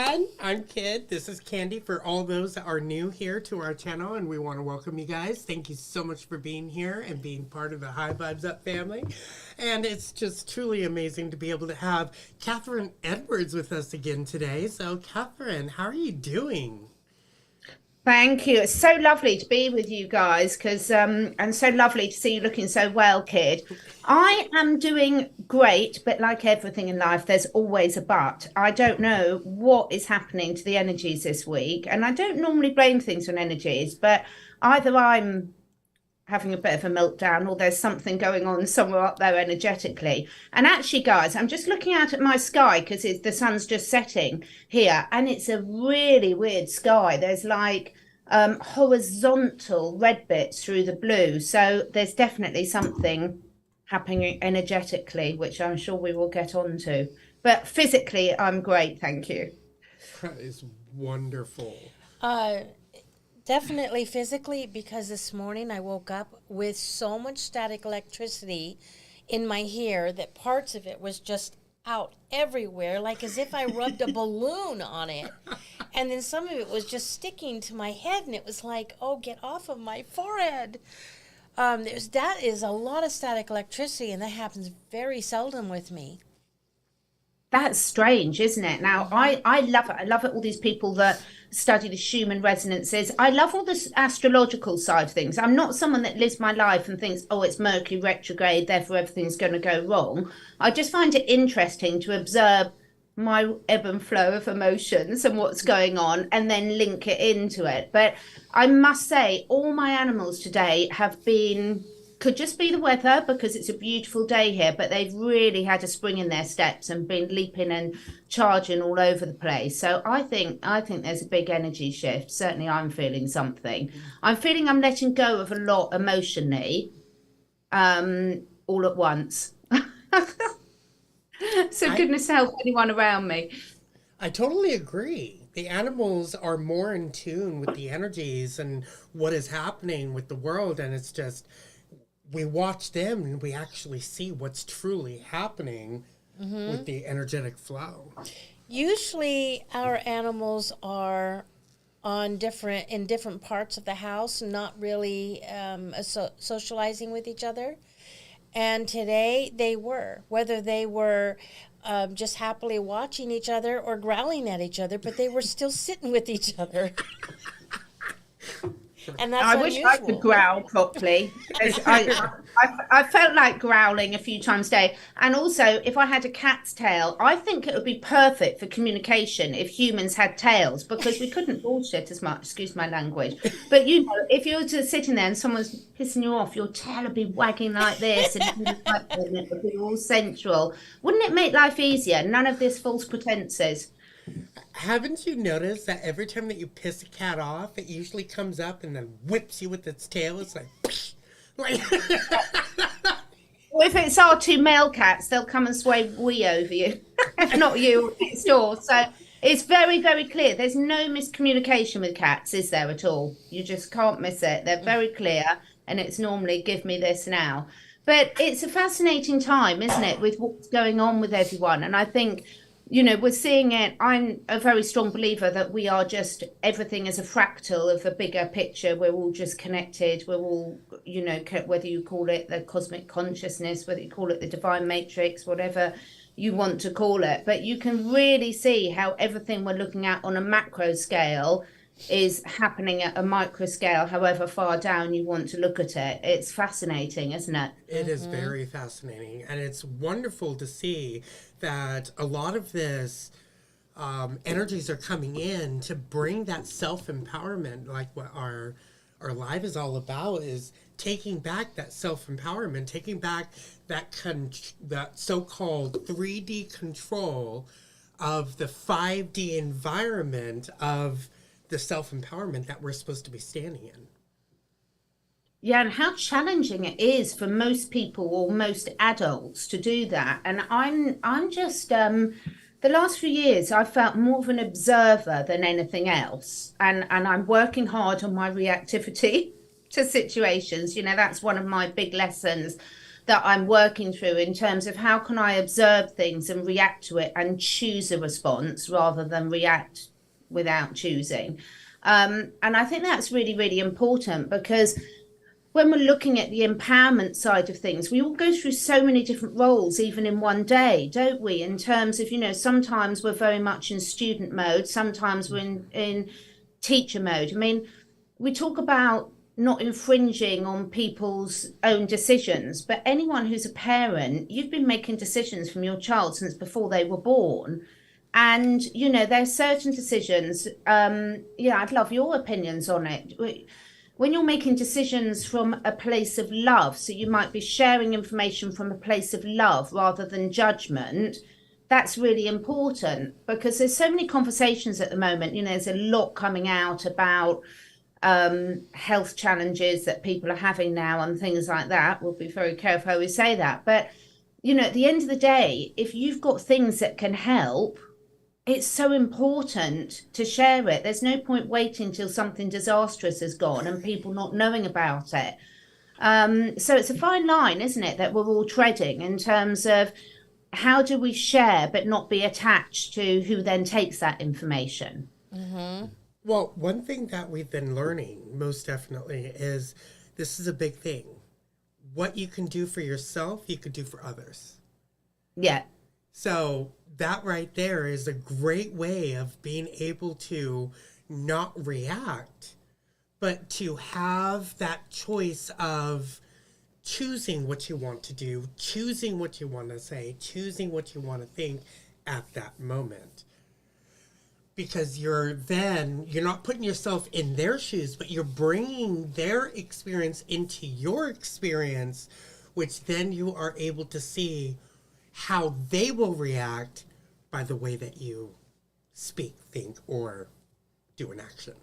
everyone. I'm Kid. This is Candy for all those that are new here to our channel, and we want to welcome you guys. Thank you so much for being here and being part of the High Vibes Up family. And it's just truly amazing to be able to have Catherine Edwards with us again today. So, Catherine, how are you doing? Thank you. It's so lovely to be with you guys because and so lovely to see you looking so well, Kid. I am doing great, but like everything in life, there's always a but. I don't know what is happening to the energies this week, and I don't normally blame things on energies, but either I'm having a bit of a meltdown or there's something going on somewhere up there energetically. And actually, guys, I'm just looking out at my sky because the sun's just setting here, and it's a really weird sky. There's like horizontal red bits through the blue, so there's definitely something happening energetically, which I'm sure we will get onto. But physically, I'm great, thank you. That is wonderful. Uh, Definitely physically, because this morning I woke up with so much static electricity in my hair that parts of it was just out everywhere, like as if I rubbed a balloon on it. And then some of it was just sticking to my head, and it was like, oh, get off of my forehead. That is a lot of static electricity, and that happens very seldom with me. That's strange, isn't it? Now, I love it. I love it. All these people that study the Schumann resonances. I love all this astrological side of things. I'm not someone that lives my life and thinks, oh, it's Mercury retrograde, therefore everything's going to go wrong. I just find it interesting to observe my ebb and flow of emotions and what's going on and then link it into it. But I must say, all my animals today have been could just be the weather because it's a beautiful day here, but they've really had a spring in their steps and been leaping and charging all over the place. So I think there's a big energy shift. Certainly I'm feeling something. I'm feeling I'm letting go of a lot emotionally, all at once. So I, goodness help anyone around me. I totally agree. The animals are more in tune with the energies and what is happening with the world, and it's just we watch them and we actually see what's truly happening with the energetic flow. Usually, our animals are in different parts of the house, not really socializing with each other. And today they were, whether they were just happily watching each other or growling at each other, but they were still sitting with each other. And that's I wish I could unusual. growl properly. I felt like growling a few times a day. And also, if I had a cat's tail, I think it would be perfect for communication if humans had tails because we couldn't bullshit as much, excuse my language. But you know, if you were just sitting there and someone's pissing you off, your tail would be wagging like this and it would be all sensual. Wouldn't it make life easier? None of this false pretenses. Haven't you noticed that every time that you piss a cat off, it usually comes up and then whips you with its tail? It's like, like Well, if it's our two male cats, they'll come and sway wee over you, not you next door. So it's very, very clear. There's no miscommunication with cats, is there at all? You just can't miss it. They're very clear, and it's normally give me this now. But it's a fascinating time, isn't it, with what's going on with everyone? And I think, you know, we're seeing it. I'm a very strong believer that we are just everything is a fractal of a bigger picture. We're all just connected. We're all, you know, whether you call it the cosmic consciousness, whether you call it the divine matrix, whatever you want to call it. But you can really see how everything we're looking at on a macro scale is happening at a micro scale, however far down you want to look at it. It's fascinating, isn't it? it is very fascinating, and it's wonderful to see that a lot of this energies are coming in to bring that self empowerment, like what our life is all about, is taking back that self empowerment, taking back that so called 3D control of the 5D environment of the self empowerment that we're supposed to be standing in. Yeah, and how challenging it is for most people or most adults to do that. And I'm just the last few years I've felt more of an observer than anything else. And I'm working hard on my reactivity to situations. You know, that's one of my big lessons that I'm working through in terms of how can I observe things and react to it and choose a response rather than react without choosing. And I think that's really, really important, because when we're looking at the empowerment side of things, we all go through so many different roles, even in one day, don't we? In terms of, sometimes we're very much in student mode, sometimes we're in teacher mode. I mean, we talk about not infringing on people's own decisions, but anyone who's a parent, you've been making decisions from your child since before they were born. And, there's certain decisions, I'd love your opinions on it. When you're making decisions from a place of love, so you might be sharing information from a place of love rather than judgment, that's really important, because there's so many conversations at the moment. There's a lot coming out about health challenges that people are having now and things like that. We'll be very careful how we say that. But, at the end of the day, if you've got things that can help, it's so important to share it. There's no point waiting till something disastrous has gone and people not knowing about it. So it's a fine line, isn't it, that we're all treading in terms of how do we share but not be attached to who then takes that information. Mm-hmm. Well, one thing that we've been learning most definitely is this is a big thing. What you can do for yourself, you could do for others. Yeah. So that right there is a great way of being able to not react, but to have that choice of choosing what you want to do, choosing what you want to say, choosing what you want to think at that moment. Because you're not putting yourself in their shoes, but you're bringing their experience into your experience, which then you are able to see how they will react by the way that you speak, think, or do an action.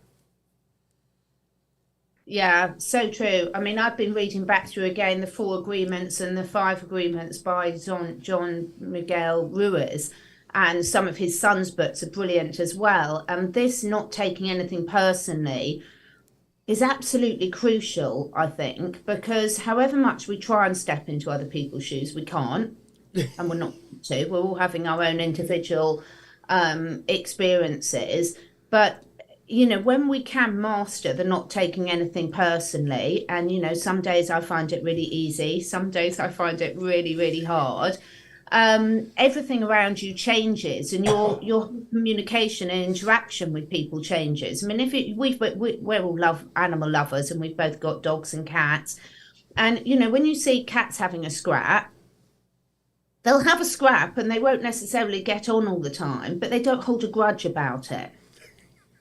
Yeah, so true. I mean, I've been reading back through again the 4 agreements and the 5 agreements by John Miguel Ruiz, and some of his son's books are brilliant as well. And this not taking anything personally is absolutely crucial, I think, because however much we try and step into other people's shoes, we can't. And we're not to. We're all having our own individual experiences. But, when we can master the not taking anything personally, and, some days I find it really easy, some days I find it really, really hard, everything around you changes, and your communication and interaction with people changes. I mean, we're all animal lovers, and we've both got dogs and cats. And, when you see cats having a scrap, they'll have a scrap and they won't necessarily get on all the time, but they don't hold a grudge about it.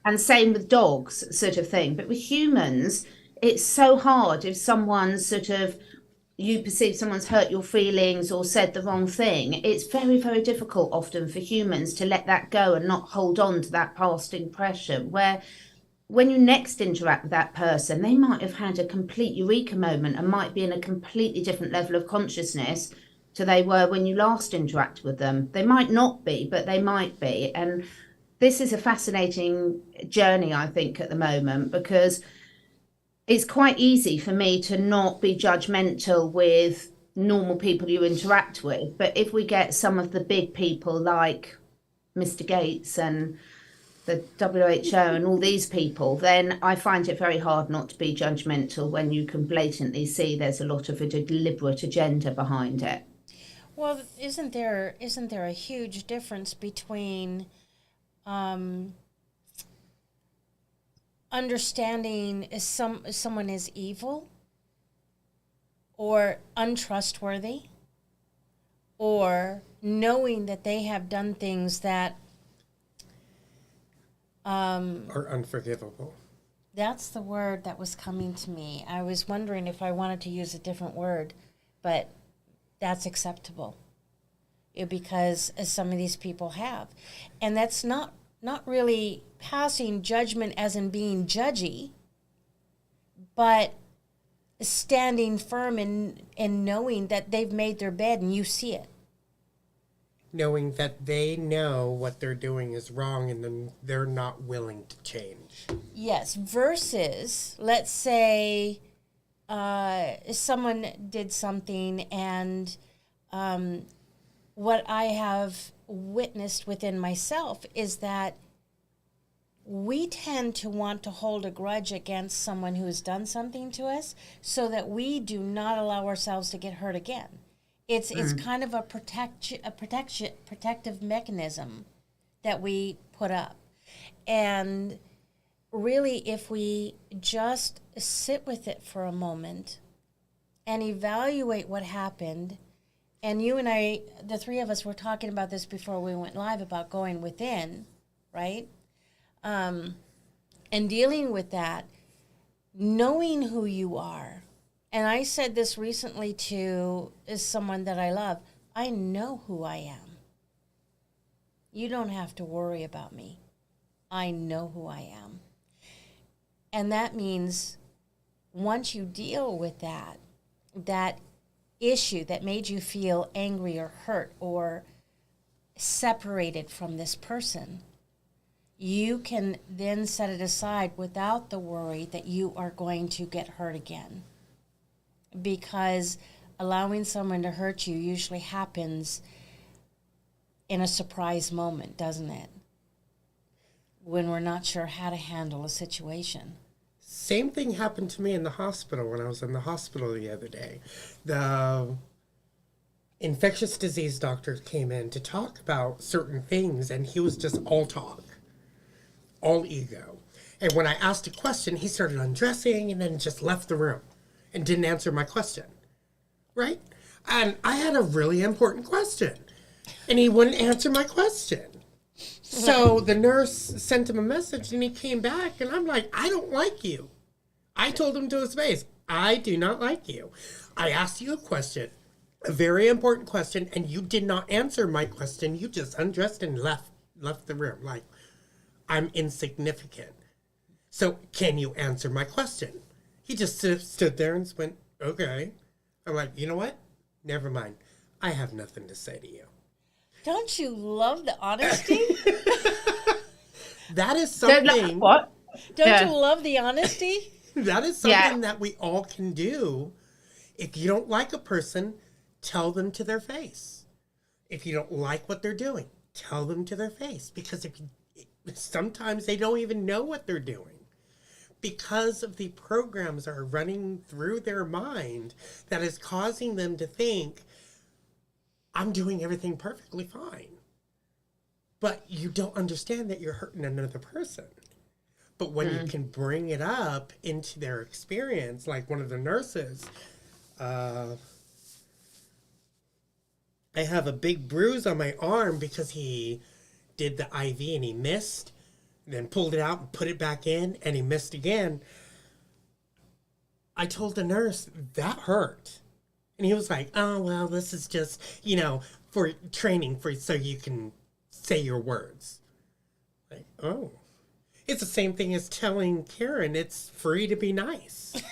And same with dogs, sort of thing. But with humans, it's so hard if you perceive someone's hurt your feelings or said the wrong thing. It's very, very difficult often for humans to let that go and not hold on to that past impression, where when you next interact with that person, they might have had a complete eureka moment and might be in a completely different level of consciousness to they were when you last interacted with them. They might not be, but they might be. And this is a fascinating journey, I think, at the moment, because it's quite easy for me to not be judgmental with normal people you interact with. But if we get some of the big people like Mr. Gates and the WHO and all these people, then I find it very hard not to be judgmental when you can blatantly see there's a lot of a deliberate agenda behind it. Well, isn't there a huge difference between understanding if someone is evil or untrustworthy, or knowing that they have done things that Are unforgivable. That's the word that was coming to me. I was wondering if I wanted to use a different word, but that's acceptable. Because some of these people have. And that's not really passing judgment as in being judgy, but standing firm and knowing that they've made their bed and you see it. Knowing that they know what they're doing is wrong and then they're not willing to change. Yes, versus, let's say, someone did something, and what I have witnessed within myself is that we tend to want to hold a grudge against someone who has done something to us so that we do not allow ourselves to get hurt again. It's kind of a protective mechanism that we put up. And really, if we just sit with it for a moment and evaluate what happened, and you and I, the three of us, were talking about this before we went live about going within, right? And dealing with that, knowing who you are. And I said this recently to someone that I love. I know who I am. You don't have to worry about me. I know who I am. And that means once you deal with that issue that made you feel angry or hurt or separated from this person, you can then set it aside without the worry that you are going to get hurt again. Because allowing someone to hurt you usually happens in a surprise moment, doesn't it? When we're not sure how to handle a situation. Same thing happened to me in the hospital when I was in the hospital the other day. The infectious disease doctor came in to talk about certain things, and he was just all talk, all ego. And when I asked a question, he started undressing and then just left the room and didn't answer my question, right? And I had a really important question, and he wouldn't answer my question. So the nurse sent him a message, and he came back, and I'm like, I don't like you. I told him to his face, I do not like you. I asked you a question, a very important question, and you did not answer my question. You just undressed and left the room. Like, I'm insignificant. So can you answer my question? He just stood there and went, okay. I'm like, you know what? Never mind. I have nothing to say to you. Don't you love the honesty? That is something. What? Don't you love the honesty? That is something that we all can do. If you don't like a person, tell them to their face. If you don't like what they're doing, tell them to their face. Because sometimes they don't even know what they're doing. Because of the programs that are running through their mind that is causing them to think, I'm doing everything perfectly fine. But you don't understand that you're hurting another person. But when you can bring it up into their experience, like one of the nurses, I have a big bruise on my arm because he did the IV and he missed, then pulled it out and put it back in, and he missed again. I told the nurse, that hurt. And he was like, oh, well, this is just, for training so you can say your words. Like, oh. It's the same thing as telling Karen it's free to be nice.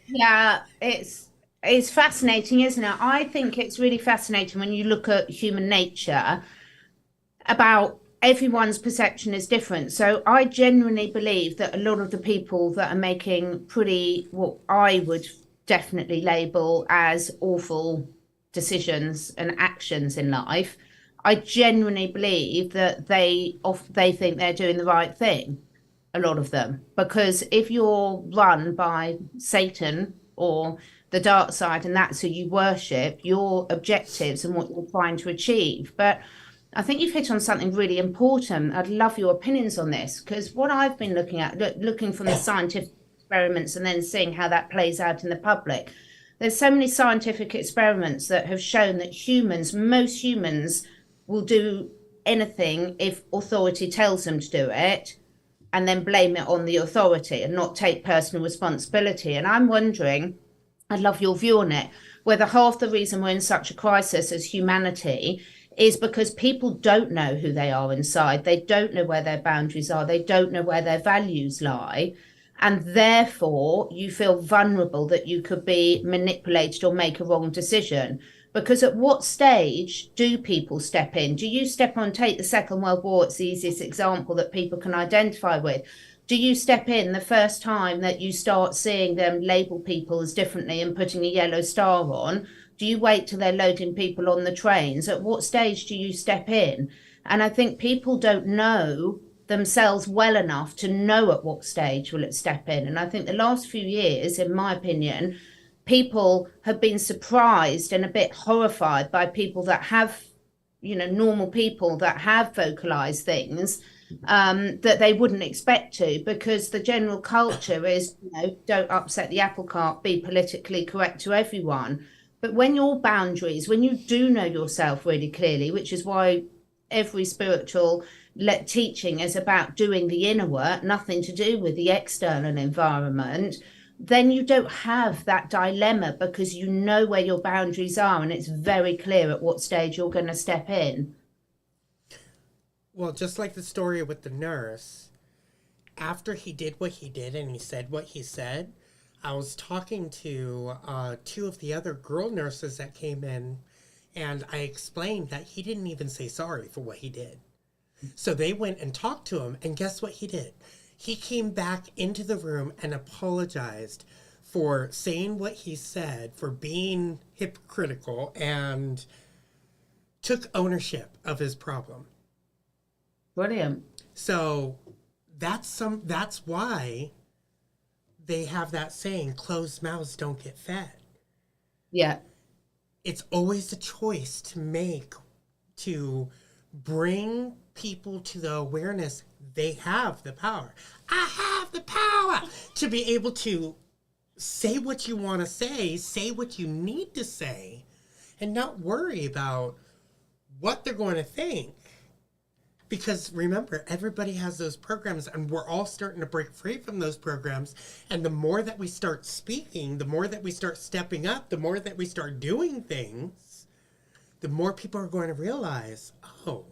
Yeah, it's fascinating, isn't it? I think it's really fascinating when you look at human nature about everyone's perception is different. So I genuinely believe that a lot of the people that are making what I would definitely label as awful decisions and actions in life, I genuinely believe that they think they're doing the right thing, a lot of them. Because if you're run by Satan or the dark side and that's who you worship, your objectives and what you're trying to achieve. But I think you've hit on something really important. I'd love your opinions on this, because what I've been looking at, looking from the scientific experiments and then seeing how that plays out in the public, there's so many scientific experiments that have shown that most humans will do anything if authority tells them to do it and then blame it on the authority and not take personal responsibility. And I'm wondering, I'd love your view on it, whether half the reason we're in such a crisis as humanity is because people don't know who they are inside. They don't know where their boundaries are. They don't know where their values lie. And therefore, you feel vulnerable that you could be manipulated or make a wrong decision. Because at what stage do people step in? Do you step on, take the Second World War, it's the easiest example that people can identify with. Do you step in the first time that you start seeing them label people as differently and putting a yellow star on? Do you wait till they're loading people on the trains? At what stage do you step in? And I think people don't know themselves well enough to know at what stage will it step in. And I think the last few years, in my opinion, people have been surprised and a bit horrified by people that have, normal people that have vocalized things that they wouldn't expect to, because the general culture is, don't upset the apple cart, be politically correct to everyone. But when your boundaries, when you do know yourself really clearly, which is why every spiritual teaching is about doing the inner work, nothing to do with the external environment, then you don't have that dilemma, because you know where your boundaries are and it's very clear at what stage you're going to step in. Well, just like the story with the nurse, after he did what he did and he said what he said, I was talking to two of the other girl nurses that came in, and I explained that he didn't even say sorry for what he did. So they went and talked to him, and guess what he did? He came back into the room and apologized for saying what he said, for being hypocritical, and took ownership of his problem. Brilliant. So that's why they have that saying, closed mouths don't get fed. Yeah. It's always a choice to make, to bring people to the awareness they have the power. I have the power to be able to say what you want to say what you need to say, and not worry about what they're going to think. Because remember, everybody has those programs, and we're all starting to break free from those programs. And the more that we start speaking, the more that we start stepping up, the more that we start doing things, the more people are going to realize, oh,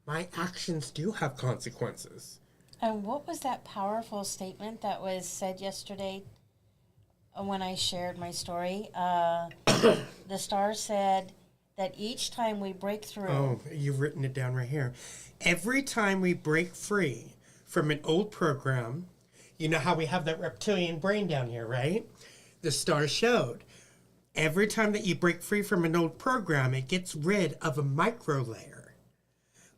my actions do have consequences. And what was that powerful statement that was said yesterday when I shared my story? The star said that each time we break through... Oh, you've written it down right here. Every time we break free from an old program, you know how we have that reptilian brain down here, right? The star showed. Every time that you break free from an old program, it gets rid of a micro layer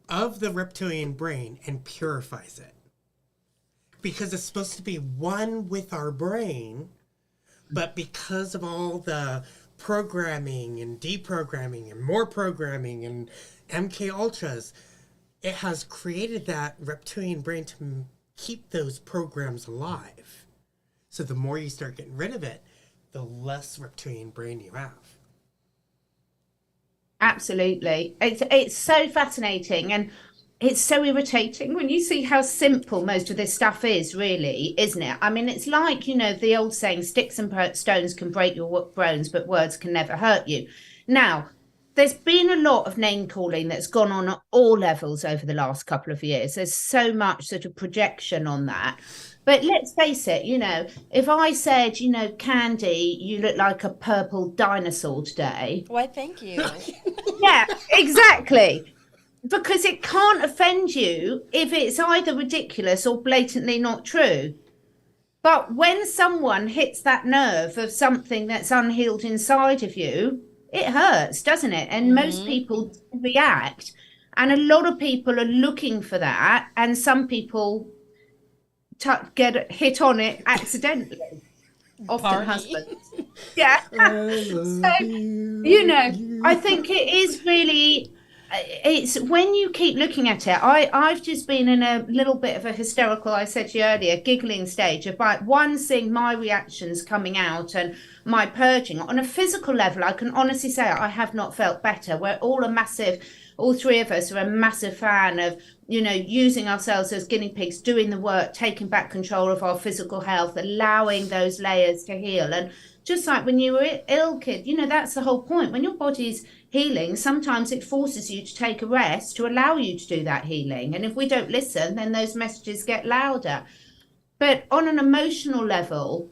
of the reptilian brain and purifies it. Because it's supposed to be one with our brain, but because of all the programming and deprogramming and more programming and MK Ultras, it has created that reptilian brain to keep those programs alive. So the more you start getting rid of it, the less reptilian brain you have. Absolutely. It's so fascinating, and it's so irritating when you see how simple most of this stuff is, really, isn't it? I mean, it's like, the old saying, sticks and stones can break your bones, but words can never hurt you. Now, there's been a lot of name calling that's gone on at all levels over the last couple of years. There's so much sort of projection on that. But let's face it, if I said, Candy, you look like a purple dinosaur today. Why, thank you. Yeah, exactly. Because it can't offend you if it's either ridiculous or blatantly not true. But when someone hits that nerve of something that's unhealed inside of you, it hurts, doesn't it? And most people react. And a lot of people are looking for that. And some people get hit on it accidentally. Often husbands. Yeah. I think it is really... It's when you keep looking at it. I've just been in a little bit of a hysterical, I said to you earlier, giggling stage about seeing my reactions coming out and my purging. On a physical level, I can honestly say I have not felt better. We're all three of us are a massive fan of, using ourselves as guinea pigs, doing the work, taking back control of our physical health, allowing those layers to heal. And just like when you were ill, kid, that's the whole point. When your body's healing, sometimes it forces you to take a rest to allow you to do that healing. And if we don't listen, then those messages get louder. But on an emotional level,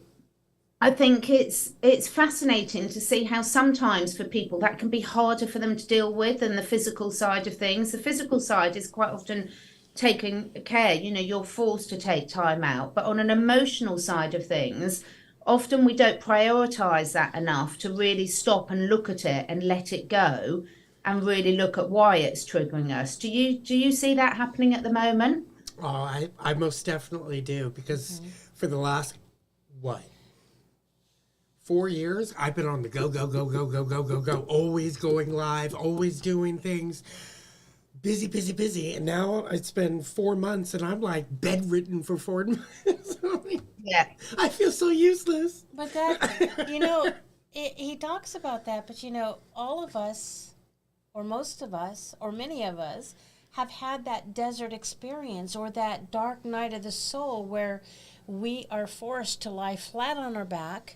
I think it's fascinating to see how sometimes for people that can be harder for them to deal with than the physical side of things. The physical side is quite often taking care, you're forced to take time out. But on an emotional side of things, often we don't prioritize that enough to really stop and look at it and let it go and really look at why it's triggering us. Do you see that happening at the moment? Oh, I most definitely do because for the last, what, 4 years, I've been on the go, go, go, go, go, go, go, go, always going live, always doing things, busy, busy, busy. And now it's been 4 months and I'm like bedridden for 4 months. Yeah. I feel so useless. But that, he talks about that, but all of us, or most of us, or many of us, have had that desert experience or that dark night of the soul where we are forced to lie flat on our back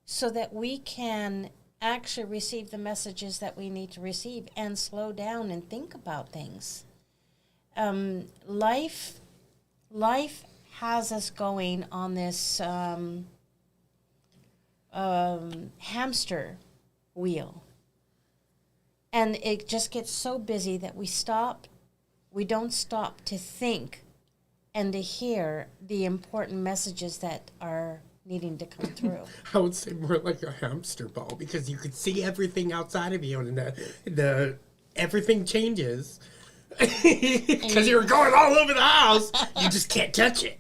so that we can actually receive the messages that we need to receive and slow down and think about things. Life has us going on this hamster wheel. And it just gets so busy that we don't stop to think and to hear the important messages that are needing to come through. I would say more like a hamster ball because you could see everything outside of you and the everything changes. Because you're going all over the house, you just can't touch it.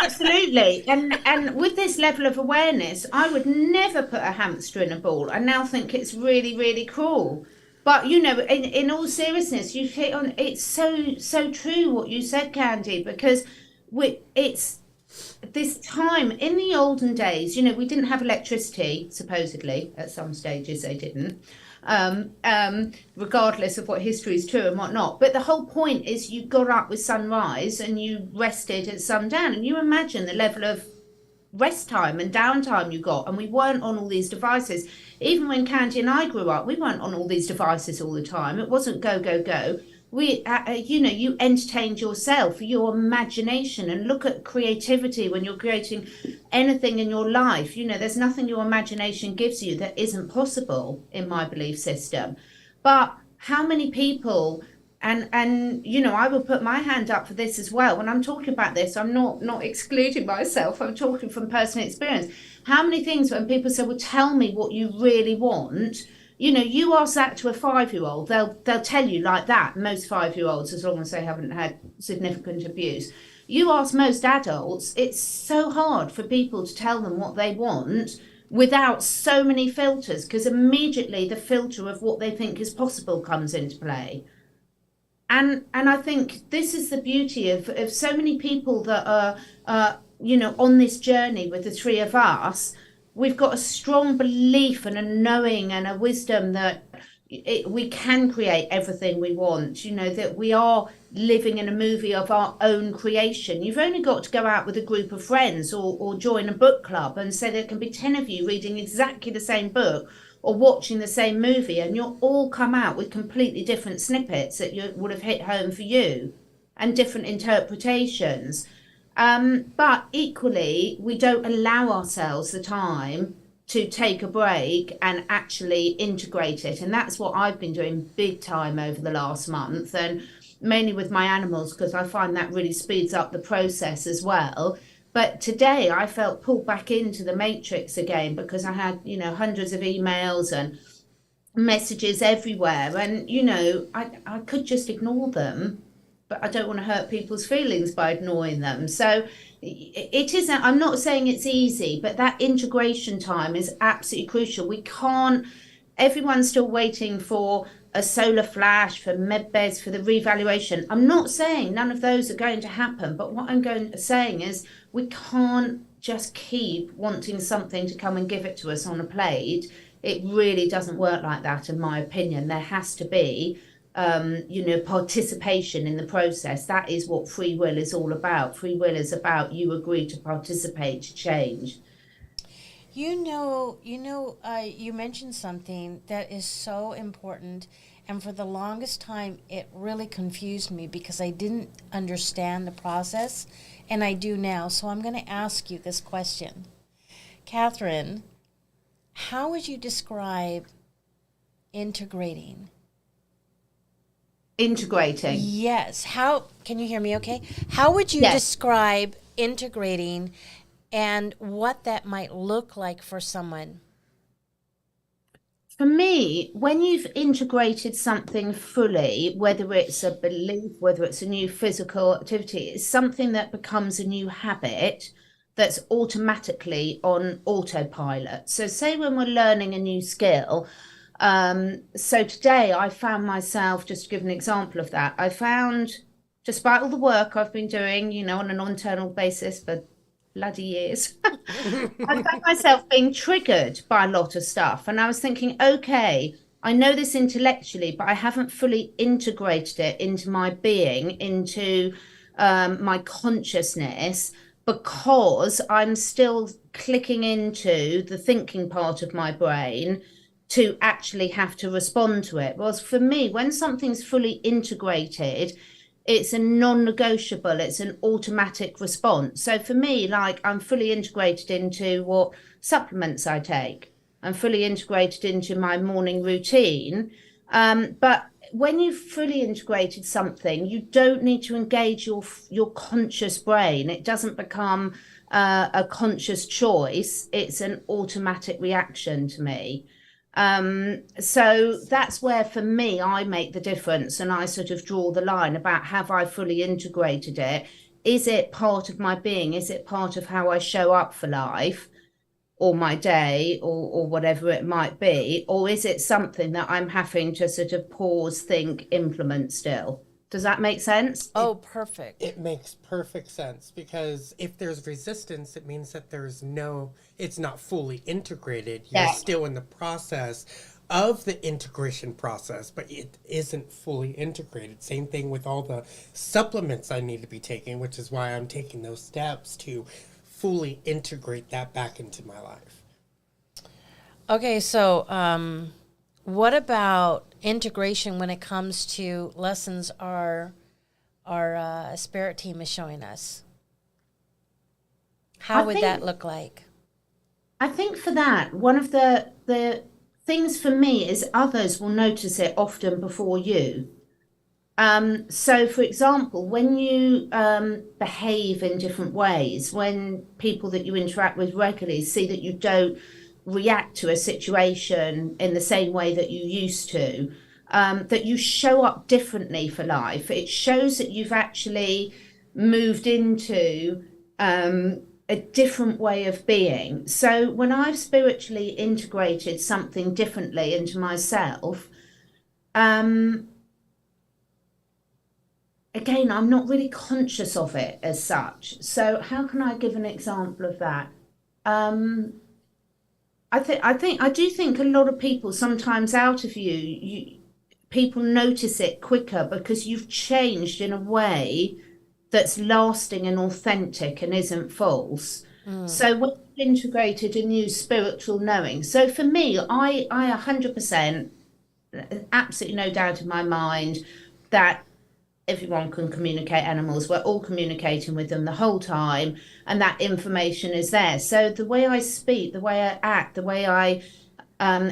Absolutely. And with this level of awareness, I would never put a hamster in a ball. I now think it's really, really cruel. But in all seriousness, you hit on it's so true what you said, Candy, because it's this time in the olden days, we didn't have electricity, supposedly, at some stages they didn't. Regardless of what history is true and whatnot. But the whole point is you got up with sunrise and you rested at sundown. And you imagine the level of rest time and downtime you got. And we weren't on all these devices. Even when Candy and I grew up, we weren't on all these devices all the time. It wasn't go, go, go. You entertained yourself, your imagination, and look at creativity when you're creating anything in your life. There's nothing your imagination gives you that isn't possible in my belief system. But how many people, and I will put my hand up for this as well. When I'm talking about this, I'm not excluding myself. I'm talking from personal experience. How many things when people say, well, tell me what you really want. You ask that to a 5-year-old, they'll tell you like that. Most 5-year-olds, as long as they haven't had significant abuse. You ask most adults, it's so hard for people to tell them what they want without so many filters, because immediately the filter of what they think is possible comes into play. And I think this is the beauty of so many people that are on this journey with the three of us. We've got a strong belief and a knowing and a wisdom that we can create everything we want, that we are living in a movie of our own creation. You've only got to go out with a group of friends or join a book club and say there can be 10 of you reading exactly the same book or watching the same movie, and you'll all come out with completely different snippets that would have hit home for you and different interpretations. But equally, we don't allow ourselves the time to take a break and actually integrate it. And that's what I've been doing big time over the last month, and mainly with my animals, because I find that really speeds up the process as well. But today I felt pulled back into the matrix again because I had, hundreds of emails and messages everywhere. And, I could just ignore them, but I don't want to hurt people's feelings by ignoring them. So it isn't, I'm not saying it's easy, but that integration time is absolutely crucial. We can't, everyone's still waiting for a solar flash, for medbeds, for the revaluation. I'm not saying none of those are going to happen, but what I'm saying is we can't just keep wanting something to come and give it to us on a plate. It really doesn't work like that, in my opinion. There has to be participation in the process. That is what free will is all about. Free will is about you agree to participate to change. You mentioned something that is so important, and for the longest time it really confused me because I didn't understand the process and I do now. So I'm going to ask you this question. Catherine, how would you describe integrating? Integrating. Yes. How, can you hear me okay? How would you Yes. describe integrating and what that might look like for someone? For me, when you've integrated something fully, whether it's a belief, whether it's a new physical activity, it's something that becomes a new habit that's automatically on autopilot. So, say when we're learning a new skill, so today I found myself, just to give an example of that, I found, despite all the work I've been doing, you know, on an internal basis for bloody years, I found myself being triggered by a lot of stuff. And I was thinking, okay, I know this intellectually, but I haven't fully integrated it into my being, into my consciousness, because I'm still clicking into the thinking part of my brain to actually have to respond to it. Whereas for me, when something's fully integrated, it's a non-negotiable, it's an automatic response. So for me, like, I'm fully integrated into what supplements I take. I'm fully integrated into my morning routine. But when you've fully integrated something, you don't need to engage your conscious brain. It doesn't become a conscious choice. It's an automatic reaction to me. So that's where, for me, I make the difference, and I sort of draw the line about, have I fully integrated it? Is it part of my being? Is it part of how I show up for life or my day, or whatever it might be? Or is it something that I'm having to sort of pause, think, implement still? Does that make sense? Oh, perfect. It makes perfect sense, because if there's resistance, it means that it's not fully integrated. You're Yeah. still in the process of the integration process, but it isn't fully integrated. Same thing with all the supplements I need to be taking, which is why I'm taking those steps to fully integrate that back into my life. Okay, so what about integration when it comes to lessons our spirit team is showing us? How would that look like? I think for that, one of the things for me is others will notice it often before you. So, for example, when you behave in different ways, when people that you interact with regularly see that you don't react to a situation in the same way that you used to, that you show up differently for life, it shows that you've actually moved into a different way of being. So when I've spiritually integrated something differently into myself, again, I'm not really conscious of it as such. So how can I give an example of that? I do think a lot of people, sometimes out of people notice it quicker because you've changed in a way that's lasting and authentic and isn't false. So when you've integrated a new spiritual knowing. So for me, I 100%, absolutely no doubt in my mind that everyone can communicate animals. We're all communicating with them the whole time, and that information is there. So the way I speak, the way I act, the way I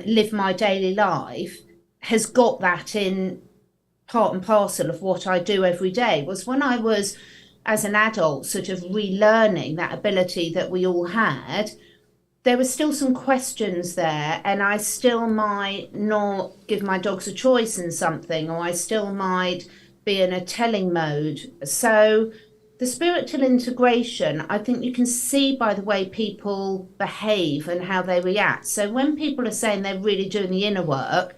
live my daily life has got that in part and parcel of what I do every day. Was when I was, as an adult, sort of relearning that ability that we all had, there were still some questions there, and I still might not give my dogs a choice in something, or I still might be in a telling mode. So the spiritual integration, I think you can see by the way people behave and how they react. So when people are saying they're really doing the inner work,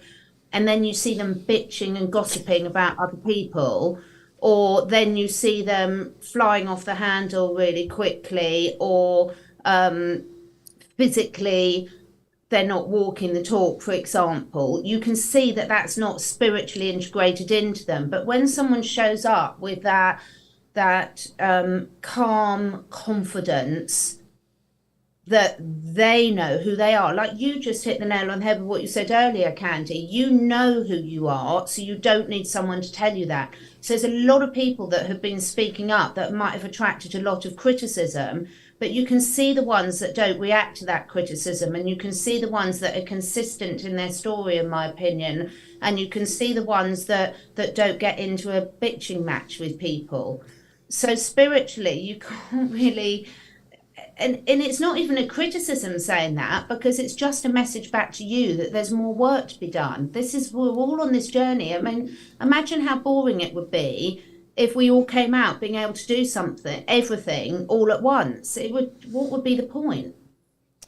and then you see them bitching and gossiping about other people, or then you see them flying off the handle really quickly, or physically they're not walking the talk, for example, you can see that that's not spiritually integrated into them. But when someone shows up with that calm confidence, that they know who they are. Like you just hit the nail on the head with what you said earlier, Candy. You know who you are, so you don't need someone to tell you that. So there's a lot of people that have been speaking up that might have attracted a lot of criticism, but you can see the ones that don't react to that criticism, and you can see the ones that are consistent in their story, in my opinion, and you can see the ones that don't get into a bitching match with people. So spiritually, you can't really, and it's not even a criticism saying that, because it's just a message back to you that there's more work to be done. We're all on this journey. I mean, imagine how boring it would be if we all came out being able to do something, everything all at once. What would be the point?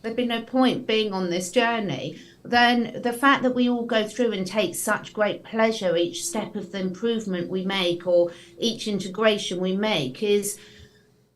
There'd be no point being on this journey. Then the fact that we all go through and take such great pleasure each step of the improvement we make, or each integration we make, is,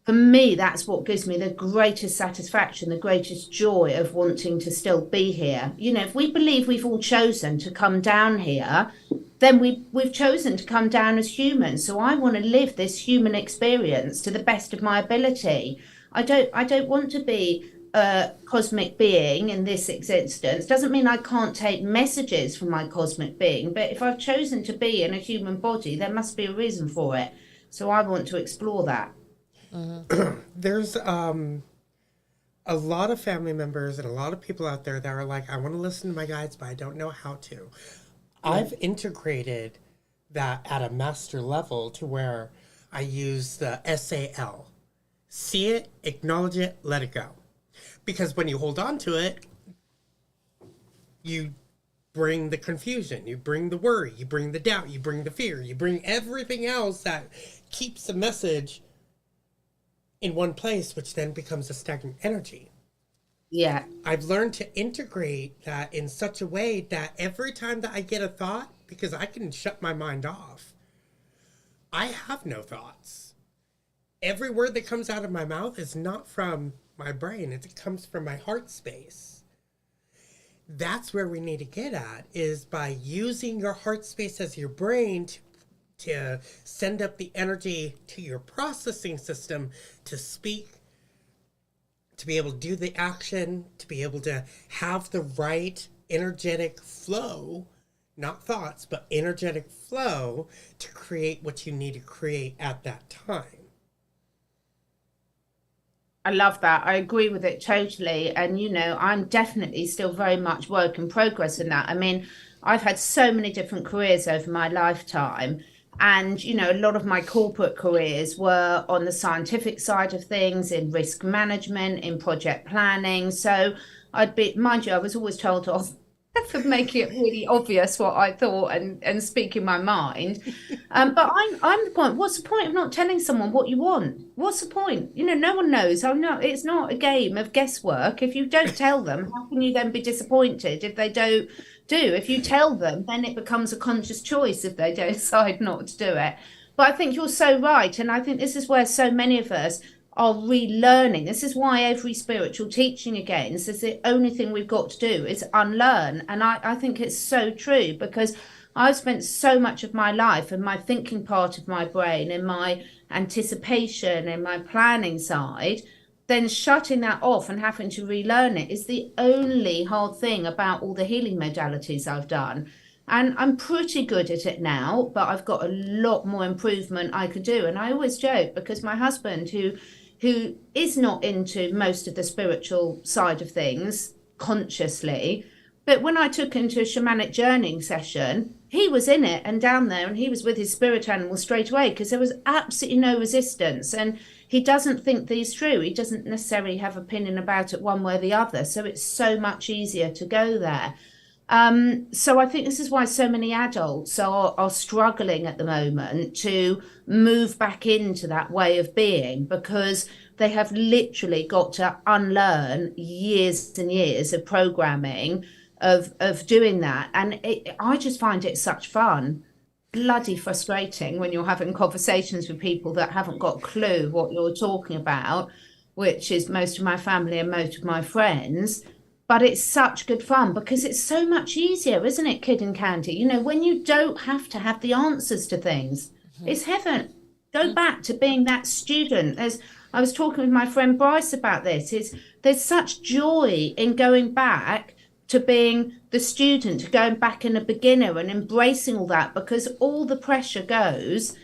for me, that's what gives me the greatest satisfaction, the greatest joy of wanting to still be here. You know, if we believe we've all chosen to come down here, then we've chosen to come down as humans. So I want to live this human experience to the best of my ability. I don't want to be a cosmic being in this existence. Doesn't mean I can't take messages from my cosmic being, but if I've chosen to be in a human body, there must be a reason for it. So I want to explore that. There's a lot of family members and a lot of people out there that are like, I want to listen to my guides, but I don't know how to. I've integrated that at a master level to where I use the SAL. See it, acknowledge it, let it go. Because when you hold on to it, you bring the confusion, you bring the worry, you bring the doubt, you bring the fear, you bring everything else that keeps the message in one place, which then becomes a stagnant energy. Yeah. I've learned to integrate that in such a way that every time that I get a thought, because I can shut my mind off, I have no thoughts. Every word that comes out of my mouth is not from my brain, it comes from my heart space. That's where we need to get at, is by using your heart space as your brain to send up the energy to your processing system to speak, to be able to do the action, to be able to have the right energetic flow, not thoughts, but energetic flow to create what you need to create at that time. I love that. I agree with it totally. And, you know, I'm definitely still very much work in progress in that. I mean, I've had so many different careers over my lifetime. And, you know, a lot of my corporate careers were on the scientific side of things, in risk management, in project planning. So mind you, I was always told off for making it really obvious what I thought and speaking my mind. But I'm the point. What's the point of not telling someone what you want? What's the point? You know, no one knows. It's not a game of guesswork. If you don't tell them, how can you then be disappointed if they don't do? If you tell them, then it becomes a conscious choice if they decide not to do it. But I think you're so right. And I think this is where so many of us are relearning. This is why every spiritual teaching again says the only thing we've got to do is unlearn. And I think it's so true, because I've spent so much of my life and my thinking part of my brain and my anticipation and my planning side, then shutting that off and having to relearn it is the only hard thing about all the healing modalities I've done. And I'm pretty good at it now, but I've got a lot more improvement I could do. And I always joke, because my husband, who is not into most of the spiritual side of things consciously, but when I took him to a shamanic journeying session, he was in it and down there, and he was with his spirit animal straight away, because there was absolutely no resistance. And he doesn't think these through. He doesn't necessarily have opinion about it one way or the other. So it's so much easier to go there. So I think this is why so many adults are struggling at the moment to move back into that way of being, because they have literally got to unlearn years and years of programming of doing that. And I just find it such fun. Bloody frustrating when you're having conversations with people that haven't got a clue what you're talking about, which is most of my family and most of my friends. But it's such good fun, because it's so much easier, isn't it, Kid and Candy? You know, when you don't have to have the answers to things, it's heaven. Go back to being that student. I was talking with my friend Bryce about this. Is there's such joy in going back to being the student, to going back in a beginner and embracing all that, because all the pressure goes.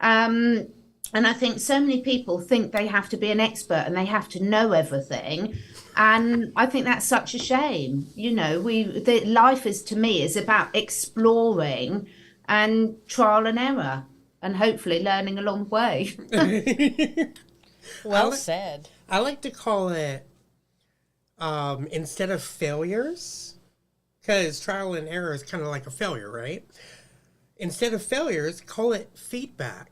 And I think so many people think they have to be an expert and they have to know everything. And I think that's such a shame. Life is, to me, is about exploring and trial and error and hopefully learning along the way. Well said. I like to call it, instead of failures, because trial and error is kind of like a failure, right? Instead of failures, call it feedback.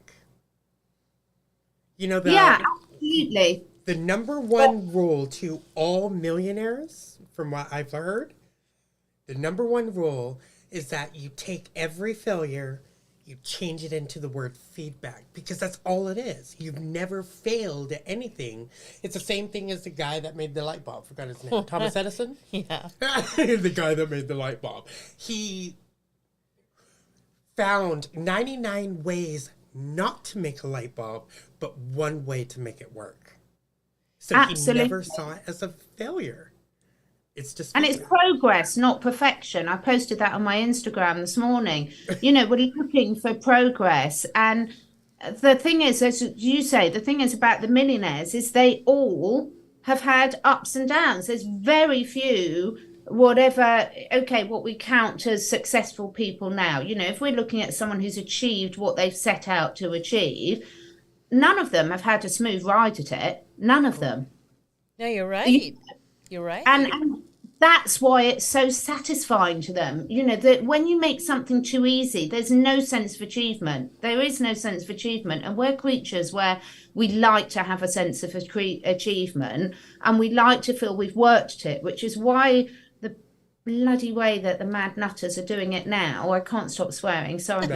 Yeah, absolutely. The number one rule to all millionaires, from what I've heard, the number one rule is that you take every failure, you change it into the word feedback, because that's all it is. You've never failed at anything. It's the same thing as the guy that made the light bulb. Forgot his name. Thomas Edison? Yeah. The guy that made the light bulb. He found 99 ways not to make a light bulb, but one way to make it work. So Absolutely. he never saw it as a failure. It's just And it's progress, not perfection. I posted that on my Instagram this morning. We're looking for progress. And the thing is, as you say, the thing is about the millionaires is they all have had ups and downs. There's very few what we count as successful people now. If we're looking at someone who's achieved what they've set out to achieve, none of them have had a smooth ride at it. None of them. No, you're right. You're right. And that's why it's so satisfying to them. That when you make something too easy, there's no sense of achievement. There is no sense of achievement. And we're creatures where we like to have a sense of achievement and we like to feel we've worked at it, which is why the bloody way that the mad nutters are doing it now, I can't stop swearing, sorry.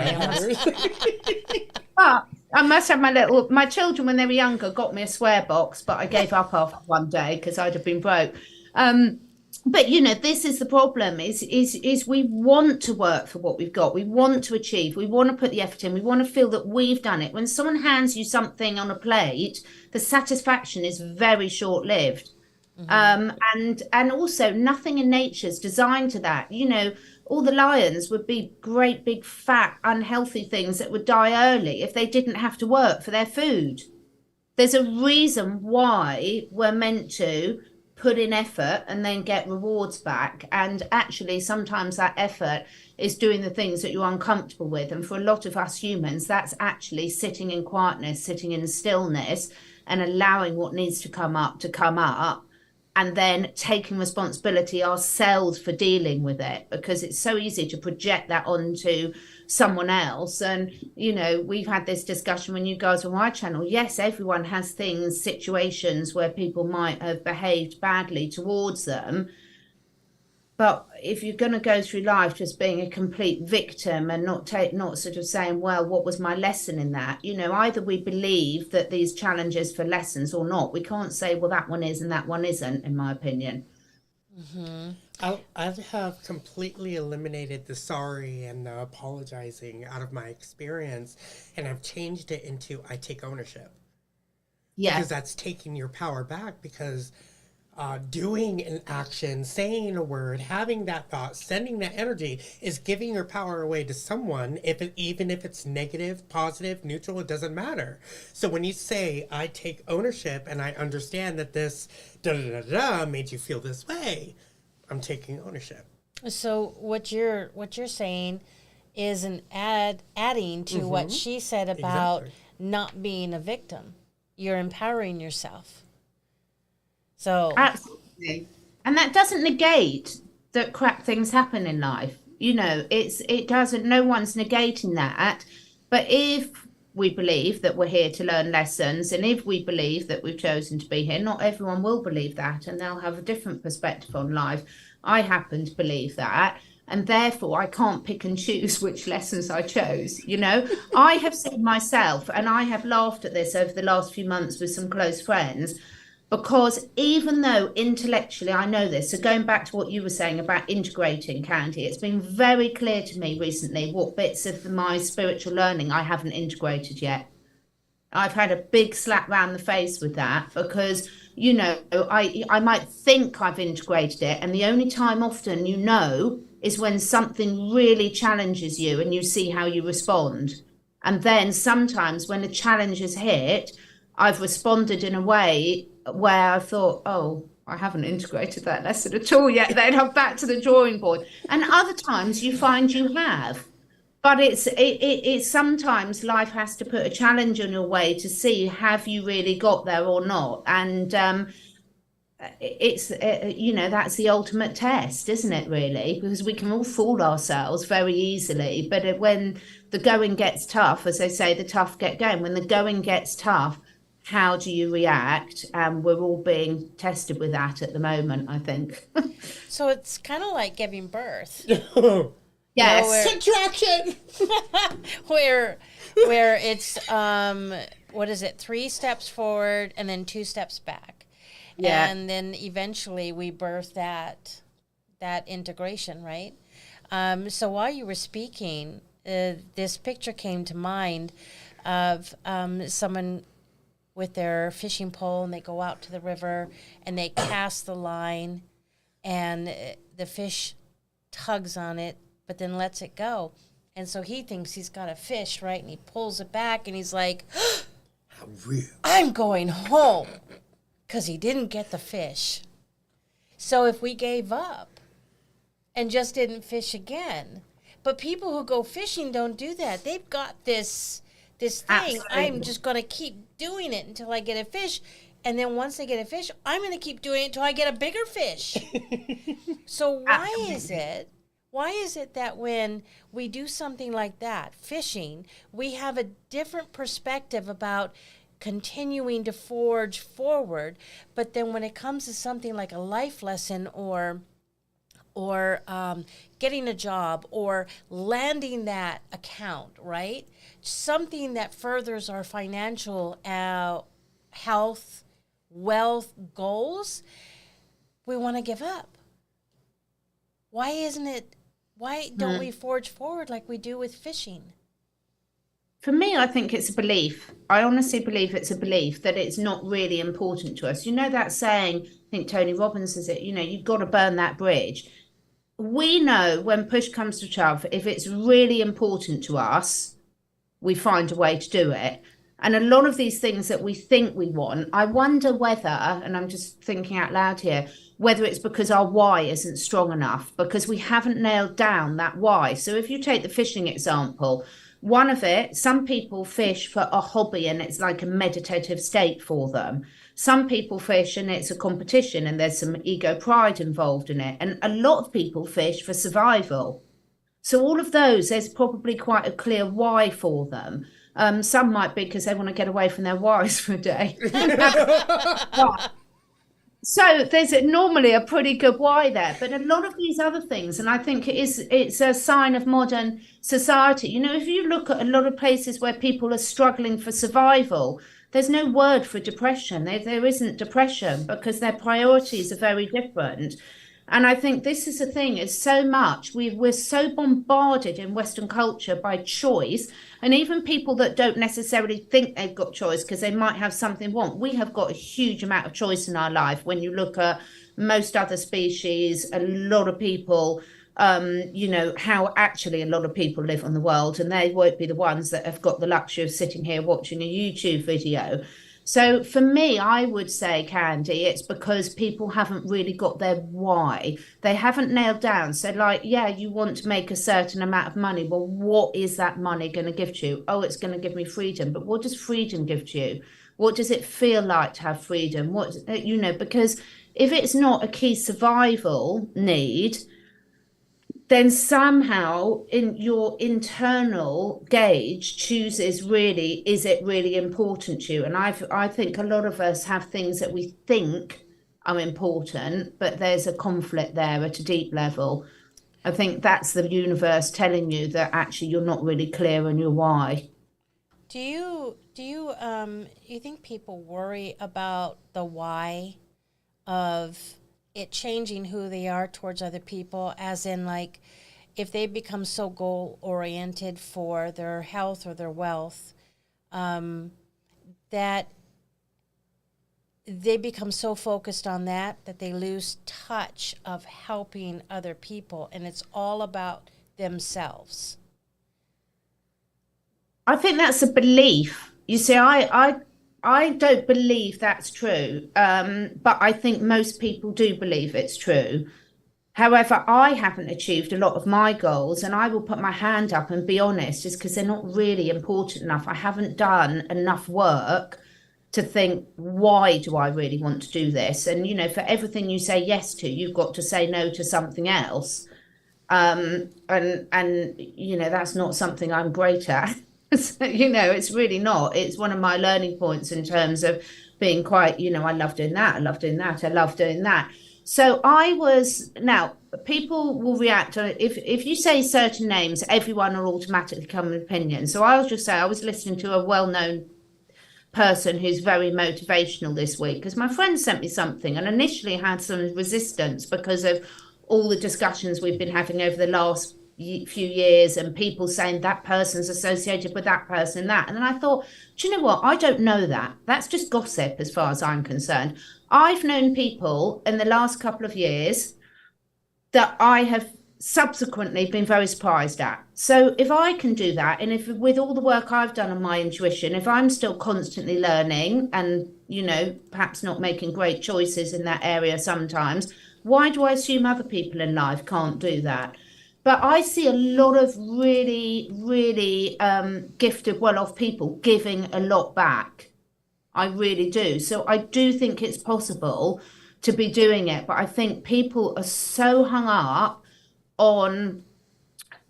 But I must have my children when they were younger got me a swear box, but I gave up after one day because I'd have been broke. But this is the problem: is we want to work for what we've got, we want to achieve, we want to put the effort in, we want to feel that we've done it. When someone hands you something on a plate, the satisfaction is very short-lived. And also nothing in nature is designed to that. All the lions would be great big fat unhealthy things that would die early if they didn't have to work for their food. There's a reason why we're meant to put in effort and then get rewards back. And actually sometimes that effort is doing the things that you're uncomfortable with. And for a lot of us humans, that's actually sitting in quietness, sitting in stillness and allowing what needs to come up, and then taking responsibility ourselves for dealing with it, because it's so easy to project that onto someone else. And we've had this discussion when you guys on my channel. Yes, everyone has situations where people might have behaved badly towards them, but if you're going to go through life just being a complete victim and not sort of saying, well, what was my lesson in that? Either we believe that these challenges for lessons or not. We can't say, well, that one is and that one isn't, in my opinion. I have completely eliminated the sorry and the apologizing out of my experience, and I've changed it into I take ownership. Yeah. Because that's taking your power back, because doing an action, saying a word, having that thought, sending that energy is giving your power away to someone, even if it's negative, positive, neutral, it doesn't matter. So when you say, I take ownership and I understand that this made you feel this way, I'm taking ownership. So what you're saying is adding to what she said about not being a victim. You're empowering yourself. So absolutely, and that doesn't negate that crap things happen in life. It doesn't. No one's negating that. But if we believe that we're here to learn lessons, and if we believe that we've chosen to be here, not everyone will believe that, and they'll have a different perspective on life. I happen to believe that, and therefore I can't pick and choose which lessons I chose. I have seen myself, and I have laughed at this over the last few months with some close friends. Because even though intellectually I know this, so going back to what you were saying about integrating, Candy, it's been very clear to me recently what bits of my spiritual learning I haven't integrated yet. I've had a big slap round the face with that because, you know, I might think I've integrated it, and the only time often you know is when something really challenges you and you see how you respond. And then sometimes when the challenge is hit, I've responded in a way where I thought, oh, I haven't integrated that lesson at all yet. Then I'm back to the drawing board. And other times you find you have. But it's sometimes life has to put a challenge on your way to see have you really got there or not. And it's you know, that's the ultimate test, isn't it, really? Because we can all fool ourselves very easily, but when the going gets tough, as they say, the tough get going. When the going gets tough, how do you react? And we're all being tested with that at the moment, I think. So it's kind of like giving birth. Yes. Contraction. where it's what is it, 3 steps forward and then 2 steps back. Yeah. And then eventually we birth that integration, right? So while you were speaking, this picture came to mind of someone with their fishing pole, and they go out to the river and they cast the line, and the fish tugs on it but then lets it go. And so he thinks he's got a fish, right? And he pulls it back and he's like, How real. I'm going home, because he didn't get the fish. So if we gave up and just didn't fish again, but people who go fishing don't do that. They've got this thing. Absolutely. I'm just going to keep doing it until I get a fish. And then once I get a fish, I'm going to keep doing it until I get a bigger fish. So why is it that when we do something like that, fishing, we have a different perspective about continuing to forge forward, but then when it comes to something like a life lesson or getting a job or landing that account, right? Something that furthers our financial health, wealth goals, we want to give up. Why don't we forge forward like we do with fishing? For me, I think it's a belief. I honestly believe it's a belief that it's not really important to us. You know that saying, I think Tony Robbins says it, you know, you've got to burn that bridge. We know when push comes to shove, if it's really important to us, we find a way to do it. And a lot of these things that we think we want, I wonder whether, and I'm just thinking out loud here, whether it's because our why isn't strong enough, because we haven't nailed down that why. So if you take the fishing example, one of it, some people fish for a hobby and it's like a meditative state for them. Some people fish and it's a competition and there's some ego pride involved in it. And a lot of people fish for survival. So all of those, there's probably quite a clear why for them. Some might be because they want to get away from their wives for a day. So there's normally a pretty good why there, but a lot of these other things, and I think it's a sign of modern society. You know, if you look at a lot of places where people are struggling for survival, there's no word for depression. There isn't depression because their priorities are very different. And I think this is the thing, it's so much, we're so bombarded in Western culture by choice, and even people that don't necessarily think they've got choice because they might have something want. We have got a huge amount of choice in our life. When you look at most other species, a lot of people, you know, how actually a lot of people live on the world, and they won't be the ones that have got the luxury of sitting here watching a YouTube video. So for me, I would say, Candy, it's because people haven't really got their why. They haven't nailed down. So like, yeah, you want to make a certain amount of money. Well, what is that money going to give to you? Oh, it's going to give me freedom. But what does freedom give to you? What does it feel like to have freedom? What, you know, because if it's not a key survival need, then somehow in your internal gauge chooses really, is it really important to you? And I think a lot of us have things that we think are important, but there's a conflict there at a deep level. I think that's the universe telling you that actually you're not really clear on your why. Do you think people worry about the why of it changing who they are towards other people, as in like if they become so goal oriented for their health or their wealth, that they become so focused on that they lose touch of helping other people, and it's all about themselves. I think that's a belief. You see, I don't believe that's true, but I think most people do believe it's true. However, I haven't achieved a lot of my goals, and I will put my hand up and be honest, just because they're not really important enough. I haven't done enough work to think, why do I really want to do this? And, for everything you say yes to, you've got to say no to something else. And that's not something I'm great at. So, it's really not. It's one of my learning points in terms of being quite, I love doing that. I love doing that. I love doing that. So now people will react if you say certain names, everyone will automatically come with opinion. So I'll just say I was listening to a well-known person who's very motivational this week, because my friend sent me something and initially had some resistance because of all the discussions we've been having over the last few years, and people saying that person's associated with that person, that. And then I thought, do you know what? I don't know that. That's just gossip as far as I'm concerned. I've known people in the last couple of years that I have subsequently been very surprised at. So if I can do that, and if with all the work I've done on my intuition, if I'm still constantly learning and, perhaps not making great choices in that area sometimes, why do I assume other people in life can't do that? But I see a lot of really, really gifted, well-off people giving a lot back. I really do. So I do think it's possible to be doing it. But I think people are so hung up on,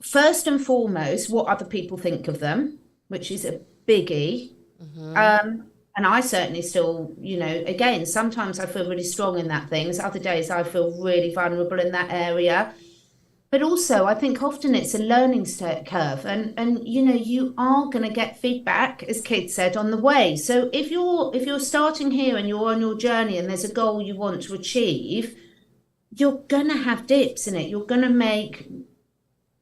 first and foremost, what other people think of them, which is a biggie. And I certainly still, again, sometimes I feel really strong in that things. Other days I feel really vulnerable in that area. But also, I think often it's a learning curve, and you are going to get feedback, as Kate said, on the way. So if you're starting here and you're on your journey and there's a goal you want to achieve, you're going to have dips in it. You're going to make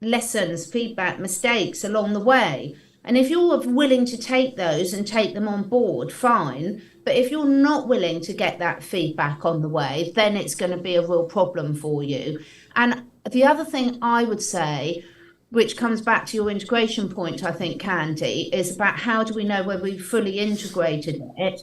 lessons, feedback, mistakes along the way. And if you're willing to take those and take them on board, fine. But if you're not willing to get that feedback on the way, then it's going to be a real problem for you. And the other thing I would say, which comes back to your integration point, I think, Candy, is about how do we know when we've fully integrated it?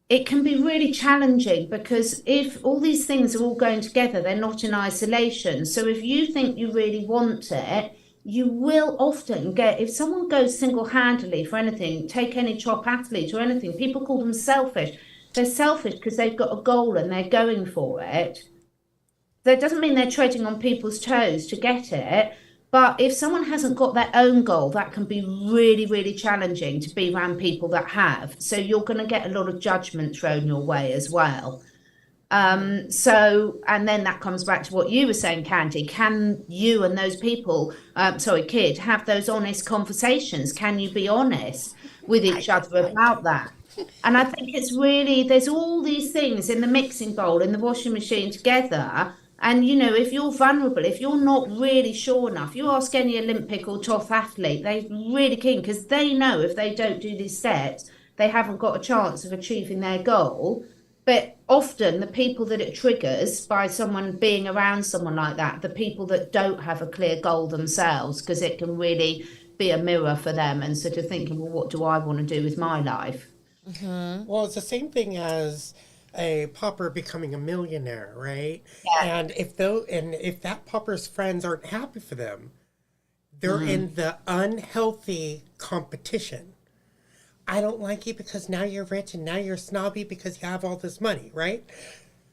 It can be really challenging, because if all these things are all going together, they're not in isolation. So if you think you really want it, you will often get, if someone goes single-handedly for anything, take any top athlete or anything, people call them selfish. They're selfish because they've got a goal and they're going for it. That doesn't mean they're treading on people's toes to get it. But if someone hasn't got their own goal, that can be really, really challenging to be around people that have. So you're going to get a lot of judgment thrown your way as well. And then that comes back to what you were saying, Candy. Can you and those people, Kid, have those honest conversations? Can you be honest with each other about that? And I think it's really, there's all these things in the mixing bowl, in the washing machine together. And, if you're vulnerable, if you're not really sure enough, you ask any Olympic or top athlete, they're really keen, because they know if they don't do these steps, they haven't got a chance of achieving their goal. But often the people that it triggers by someone being around someone like that, the people that don't have a clear goal themselves, because it can really be a mirror for them and sort of thinking, well, what do I want to do with my life? Well, it's the same thing as a pauper becoming a millionaire, right? Yeah. And if that pauper's friends aren't happy for them, they're in the unhealthy competition. I don't like you because now you're rich, and now you're snobby because you have all this money, right?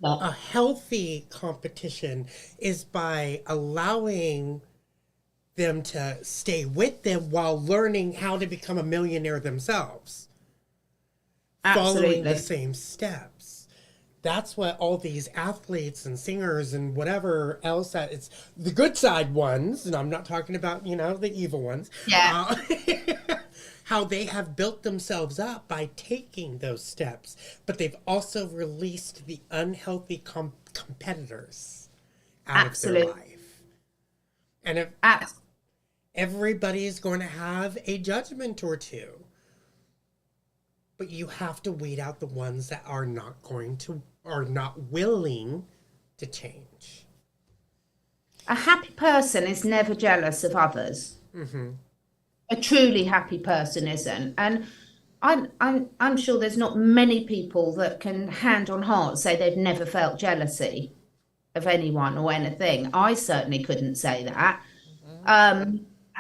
Yeah. A healthy competition is by allowing them to stay with them while learning how to become a millionaire themselves. Absolutely. Following the same steps. That's what all these athletes and singers and whatever else that it's the good side ones, and I'm not talking about, the evil ones. Yeah. How they have built themselves up by taking those steps, but they've also released the unhealthy competitors out of their life. And if everybody is going to have a judgment or two. but you have to weed out the ones that are not willing to change. A happy person is never jealous of others. A truly happy person isn't. And I'm sure there's not many people that can hand on heart say they've never felt jealousy of anyone or anything. I certainly couldn't say that.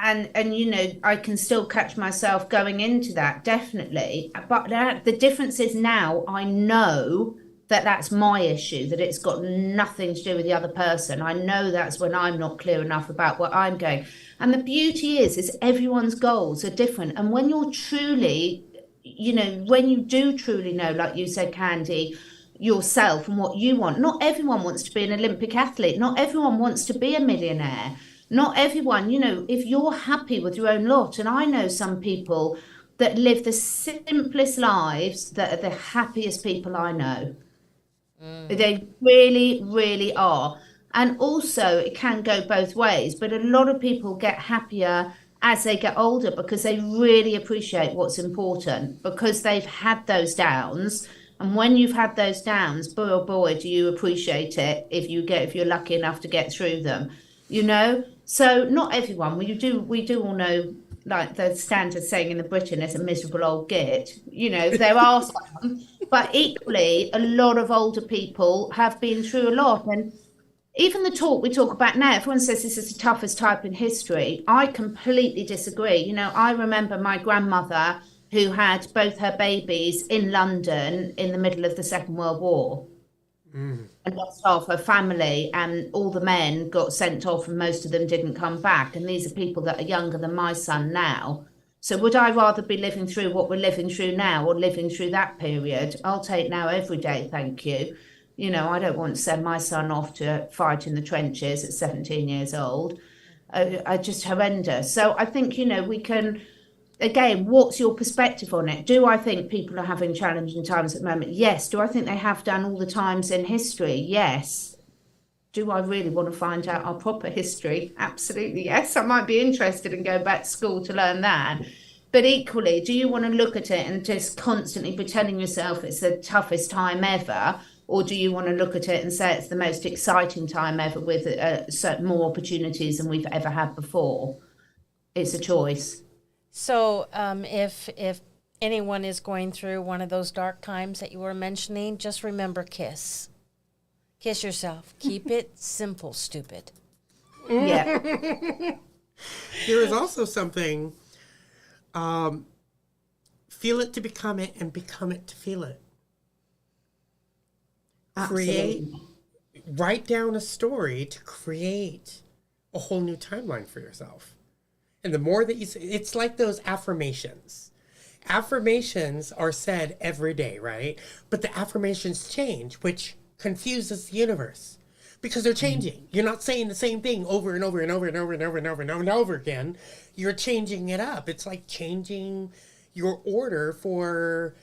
And you know, I can still catch myself going into that, definitely. But the difference is now I know that that's my issue, that it's got nothing to do with the other person. I know that's when I'm not clear enough about what I'm going. And the beauty is everyone's goals are different. And when you're truly, you know, when you do truly know, like you said, Candy, yourself and what you want. Not everyone wants to be an Olympic athlete. Not everyone wants to be a millionaire. Not everyone, you know, if you're happy with your own lot, and I know some people that live the simplest lives that are the happiest people I know. They really, really are. And also, it can go both ways, but a lot of people get happier as they get older because they really appreciate what's important, because they've had those downs. And when you've had those downs, boy oh boy, do you appreciate it if you're lucky enough to get through them, you know? So not everyone, we do all know, like the standard saying in Britain, is a miserable old git. You know, there are some, but equally, a lot of older people have been through a lot. And even the talk we talk about now, everyone says this is the toughest time in history. I completely disagree. You know, I remember my grandmother who had both her babies in London in the middle of the Second World War. And lost half her family, and all the men got sent off and most of them didn't come back. And these are people that are younger than my son now. So would I rather be living through what we're living through now or living through that period? I'll take now every day, thank you. You know, I don't want to send my son off to fight in the trenches at 17 years old. I just horrendous. So I think, you know, we can, again, what's your perspective on it? Do I think people are having challenging times at the moment? Yes. Do I think they have done all the times in history? Yes. Do I really want to find out our proper history? Absolutely, yes. I might be interested in going back to school to learn that. But equally, do you want to look at it and just constantly be telling yourself it's the toughest time ever? Or do you want to look at it and say it's the most exciting time ever with certain more opportunities than we've ever had before? It's a choice. So if anyone is going through one of those dark times that you were mentioning, just remember KISS. Kiss yourself. Keep it simple, stupid. Yeah. There is also something, feel it to become it and become it to feel it. Absolutely. Write down a story to create a whole new timeline for yourself. And the more that you say, it's like those affirmations. Affirmations are said every day, right? But the affirmations change, which confuses the universe because they're changing. You're not saying the same thing over and over and over and over and over and over and over and over again. You're changing it up. It's like changing your order for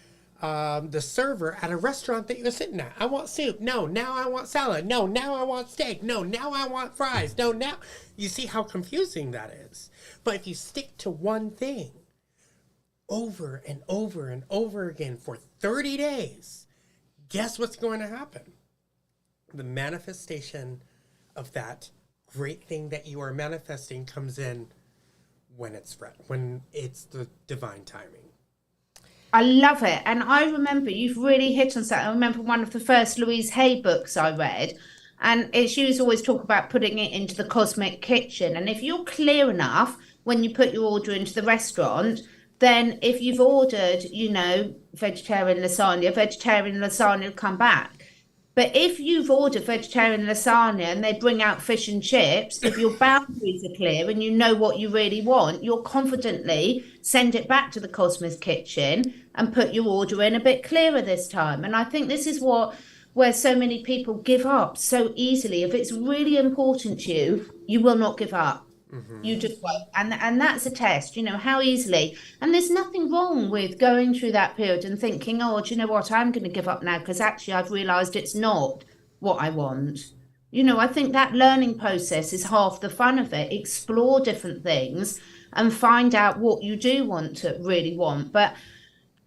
the server at a restaurant that you're sitting at. I want soup. No, now I want salad. No, now I want steak. No, now I want fries. No, now. You see how confusing that is. But if you stick to one thing over and over and over again for 30 days, guess what's going to happen? The manifestation of that great thing that you are manifesting comes in when it's the divine timing. I love it. And I remember you've really hit on something. I remember one of the first Louise Hay books I read, and she used to always talk about putting it into the cosmic kitchen. And if you're clear enough when you put your order into the restaurant, then if you've ordered, you know, vegetarian lasagna will come back. But if you've ordered vegetarian lasagna and they bring out fish and chips, if your boundaries are clear and you know what you really want, you'll confidently send it back to the Cosmos Kitchen and put your order in a bit clearer this time. And I think this is where so many people give up so easily. If it's really important to you, you will not give up. Mm-hmm. You just won't. And that's a test, you know, how easily. And there's nothing wrong with going through that period and thinking, oh, do you know what, I'm going to give up now because actually I've realised it's not what I want. You know, I think that learning process is half the fun of it. Explore different things and find out what you do want to really want. But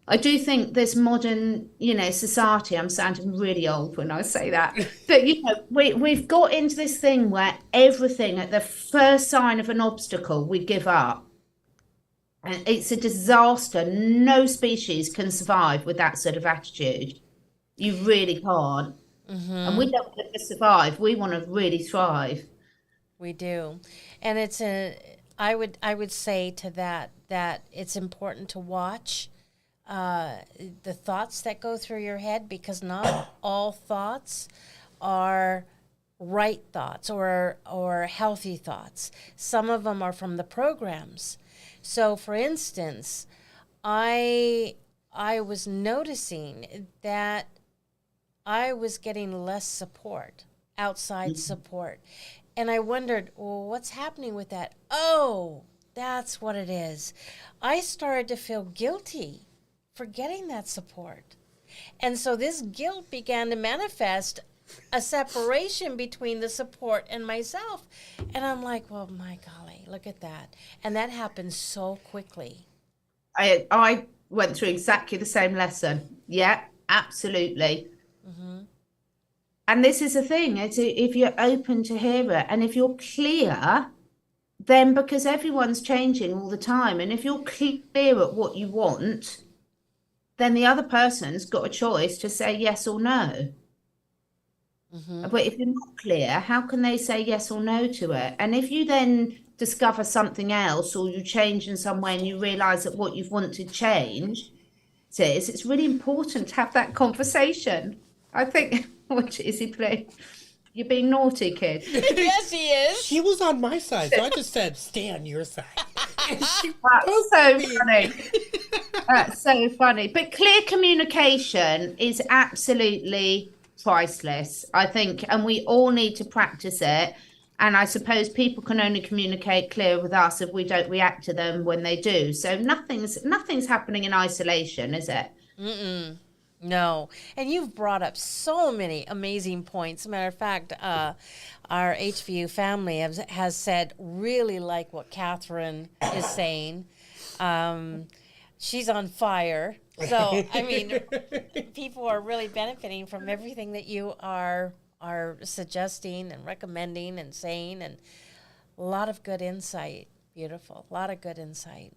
I do think this modern, society, I'm sounding really old when I say that, but, we've got into this thing where everything at the first sign of an obstacle, we give up. And it's a disaster. No species can survive with that sort of attitude. You really can't. And we don't want to survive. We want to really thrive. We do. And I would say to that it's important to watch the thoughts that go through your head, because not all thoughts are right thoughts or healthy thoughts. Some of them are from the programs. So, for instance, I was noticing that I was getting less support, outside support. And I wondered, well, what's happening with that? Oh, that's what it is. I started to feel guilty for getting that support. And so this guilt began to manifest a separation between the support and myself. And I'm like, well, my golly, look at that. And that happened so quickly. I went through exactly the same lesson. Yeah, absolutely. And this is the thing, if you're open to hear it, and if you're clear, then because everyone's changing all the time, and if you're clear at what you want, then the other person's got a choice to say yes or no. But if you're not clear, how can they say yes or no to it? And if you then discover something else, or you change in some way and you realize that what you've wanted to change it's really important to have that conversation. I think, what is he playing? You're being naughty, kid. Yes, he is. She was on my side, so I just said, stay on your side. That's so funny. That's so funny. But clear communication is absolutely priceless, I think, and we all need to practice it. And I suppose people can only communicate clear with us if we don't react to them when they do. So nothing's happening in isolation, is it? No. And you've brought up so many amazing points. Matter of fact, our HVU family has said really like what Catherine is saying. She's on fire. So, I mean, people are really benefiting from everything that you are suggesting and recommending and saying, and a lot of good insight. Beautiful. A lot of good insight.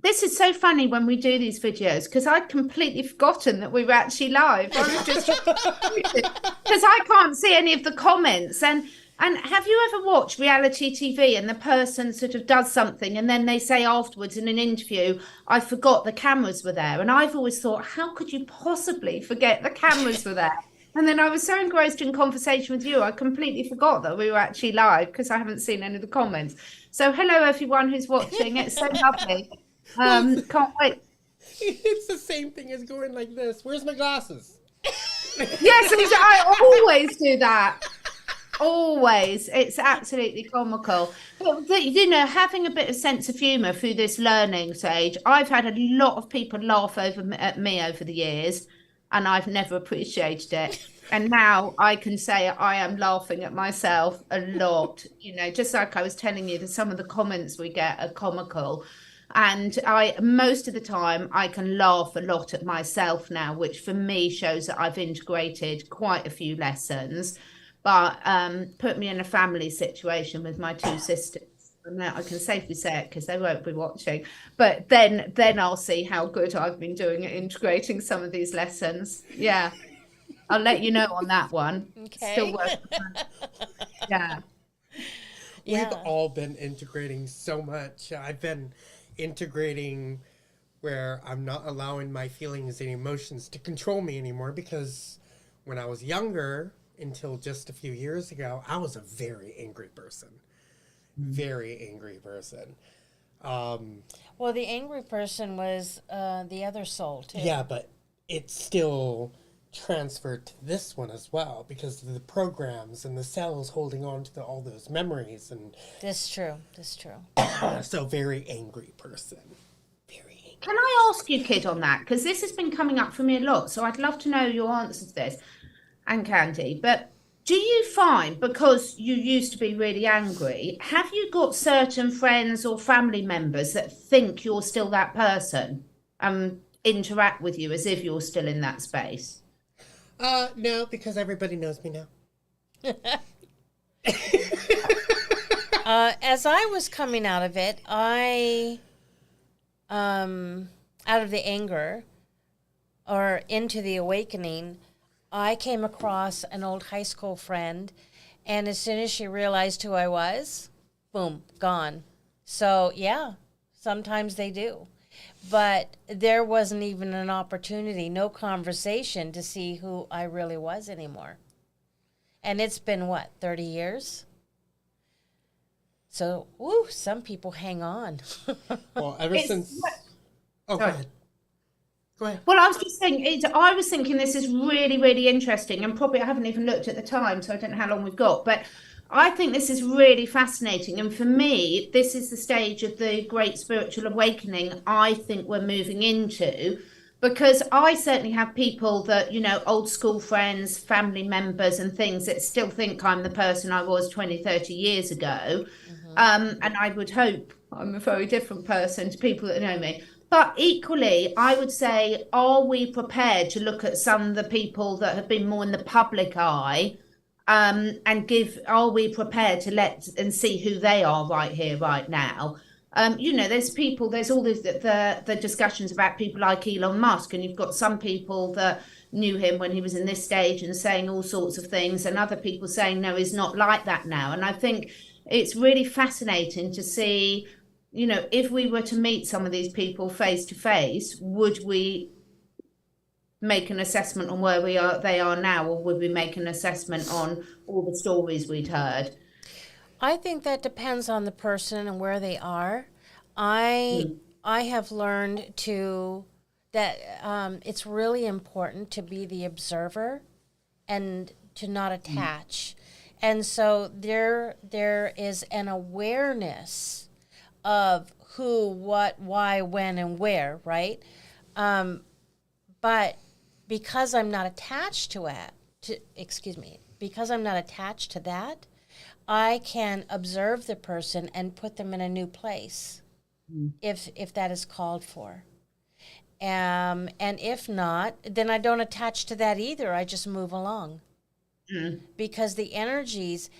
This is so funny when we do these videos, because I'd completely forgotten that we were actually live. I was just because I can't see any of the comments. And have you ever watched reality TV and the person sort of does something and then they say afterwards in an interview, I forgot the cameras were there? And I've always thought, how could you possibly forget the cameras were there? And then I was so engrossed in conversation with you, I completely forgot that we were actually live because I haven't seen any of the comments. So hello, everyone who's watching. It's so lovely. Can't wait. It's the same thing as going like this. Where's my glasses? Yes, I always do that. Always. It's absolutely comical. But, having a bit of sense of humour through this learning stage, I've had a lot of people laugh at me over the years, and I've never appreciated it. And now I can say I am laughing at myself a lot. Just like I was telling you, that some of the comments we get are comical. And most of the time, I can laugh a lot at myself now, which for me shows that I've integrated quite a few lessons. But put me in a family situation with my two sisters. And I can safely say it because they won't be watching. But then I'll see how good I've been doing at integrating some of these lessons. Yeah, I'll let you know on that one. Okay. Still working. Yeah. We've all been integrating so much. I've been integrating where I'm not allowing my feelings and emotions to control me anymore, because when I was younger, until just a few years ago, I was a very angry person. Very angry person. Well, the angry person was the other soul, too. Yeah, but it's still transferred to this one as well, because of the programs and the cells holding on to all those memories. And That's true. so very angry person. Very angry. Can I ask you, Kid, on that? Because this has been coming up for me a lot. So I'd love to know your answer to this, and Candy. But do you find, because you used to be really angry, have you got certain friends or family members that think you're still that person? interact with you as if you're still in that space? No, because everybody knows me now. As I was coming out of it, out of the anger or into the awakening, I came across an old high school friend, and as soon as she realized who I was, boom, gone. So, yeah, sometimes they do. But there wasn't even an opportunity, no conversation to see who I really was anymore. And it's been, what, 30 years? So, woo, some people hang on. Well, ever since... Oh, go Sorry. ahead. Go ahead. Well, I was just saying, I was thinking this is really, really interesting, and probably I haven't even looked at the time, so I don't know how long we've got, but I think this is really fascinating. And for me, this is the stage of the great spiritual awakening I think we're moving into, because I certainly have people that, old school friends, family members, and things that still think I'm the person I was 20, 30 years ago. And I would hope I'm a very different person to people that know me. But equally, I would say, are we prepared to look at some of the people that have been more in the public eye, and are we prepared to let and see who they are right here, right now? There's all the discussions about people like Elon Musk, and you've got some people that knew him when he was in this stage and saying all sorts of things, and other people saying, no, he's not like that now. And I think it's really fascinating to see, if we were to meet some of these people face to face, would we make an assessment on where they are now, or would we make an assessment on all the stories we'd heard? I think that depends on the person and where they are. I have learned that it's really important to be the observer and to not attach. And so there is an awareness of who, what, why, when, and where, right? But because I'm not attached to because I'm not attached to that, I can observe the person and put them in a new place, if that is called for. And if not, then I don't attach to that either. I just move along. Because the energies,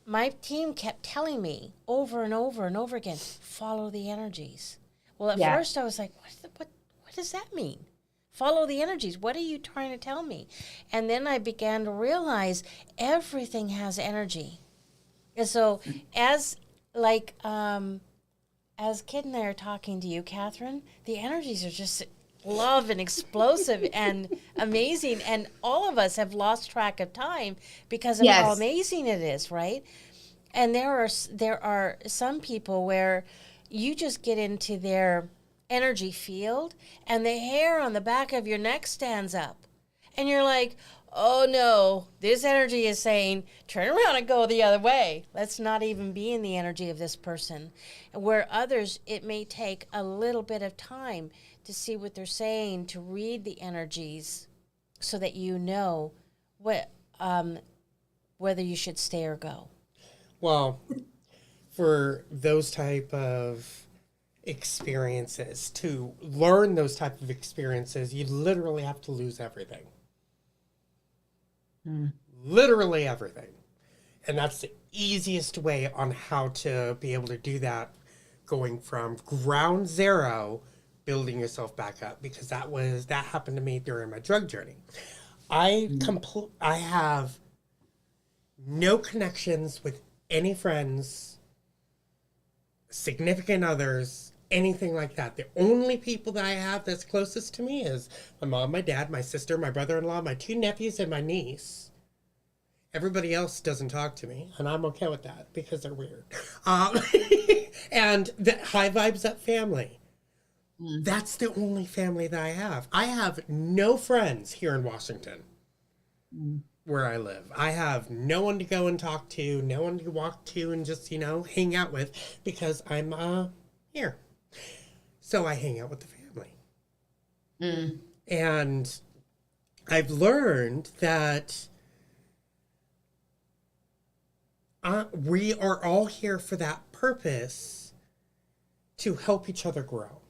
my team kept telling me over and over and over again, follow the energies. Well, at first I was like, what does that mean? Follow the energies. What are you trying to tell me? And then I began to realize everything has energy. And so as Kid and I are talking to you, Catherine, the energies are just love and explosive and amazing. And all of us have lost track of time because of how amazing it is, right? And there are some people where you just get into their energy field and the hair on the back of your neck stands up. And you're like, oh no, this energy is saying, turn around and go the other way. Let's not even be in the energy of this person. Where others, it may take a little bit of time to see what they're saying, to read the energies so that you know whether you should stay or go. Well, for those type of experiences, to learn those type of experiences, you literally have to lose everything. Literally everything. And that's the easiest way on how to be able to do that, going from ground zero, building yourself back up, because that happened to me during my drug journey. I have no connections with any friends, significant others, anything like that. The only people that I have that's closest to me is my mom, my dad, my sister, my brother-in-law, my 2 nephews, and my niece. Everybody else doesn't talk to me, and I'm okay with that because they're weird. And the high vibes up family. That's the only family that I have. I have no friends here in Washington where I live. I have no one to go and talk to, no one to walk to and just, hang out with, because I'm here. So I hang out with the family. And I've learned that we are all here for that purpose, to help each other grow.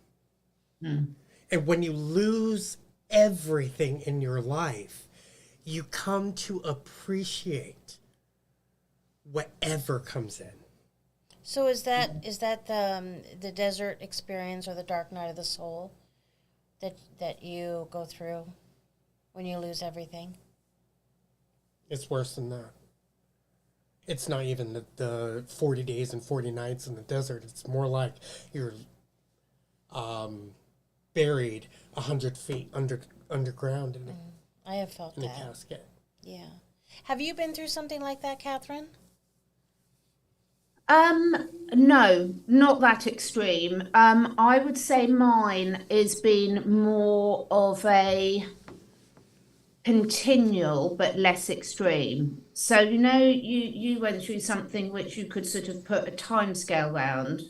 And when you lose everything in your life, you come to appreciate whatever comes in. So is that the desert experience or the dark night of the soul that you go through when you lose everything? It's worse than that. It's not even the 40 days and 40 nights in the desert. It's more like you're buried 100 feet underground in I have felt a that. casket. Yeah. Have you been through something like that, Catherine? No, not that extreme. I would say mine has been more of a continual but less extreme. So you went through something which you could sort of put a time scale around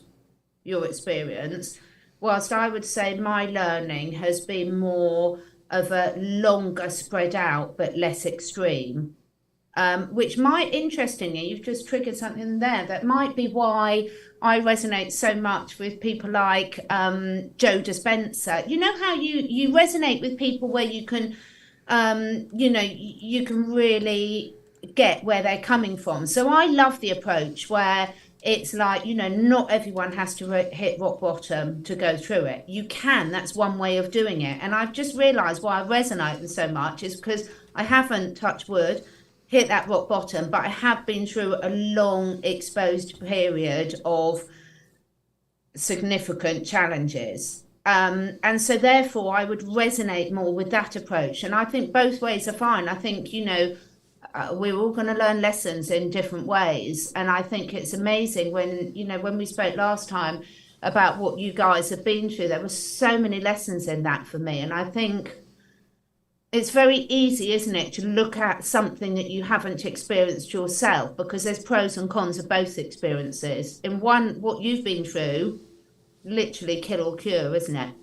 your experience, whilst I would say my learning has been more of a longer spread out but less extreme. Which might, interestingly, you've just triggered something there that might be why I resonate so much with people like Joe Dispenza. You know how you resonate with people where you can, you can really get where they're coming from. So I love the approach where it's like, not everyone has to hit rock bottom to go through it. You can, that's one way of doing it. And I've just realized why I resonate with so much is because I haven't, touched wood, hit that rock bottom, but I have been through a long exposed period of significant challenges. And so therefore I would resonate more with that approach. And I think both ways are fine. I think, we're all going to learn lessons in different ways. And I think it's amazing when we spoke last time about what you guys have been through, there were so many lessons in that for me. And I think it's very easy, isn't it, to look at something that you haven't experienced yourself, because there's pros and cons of both experiences. In one, what you've been through, literally kill or cure, isn't it?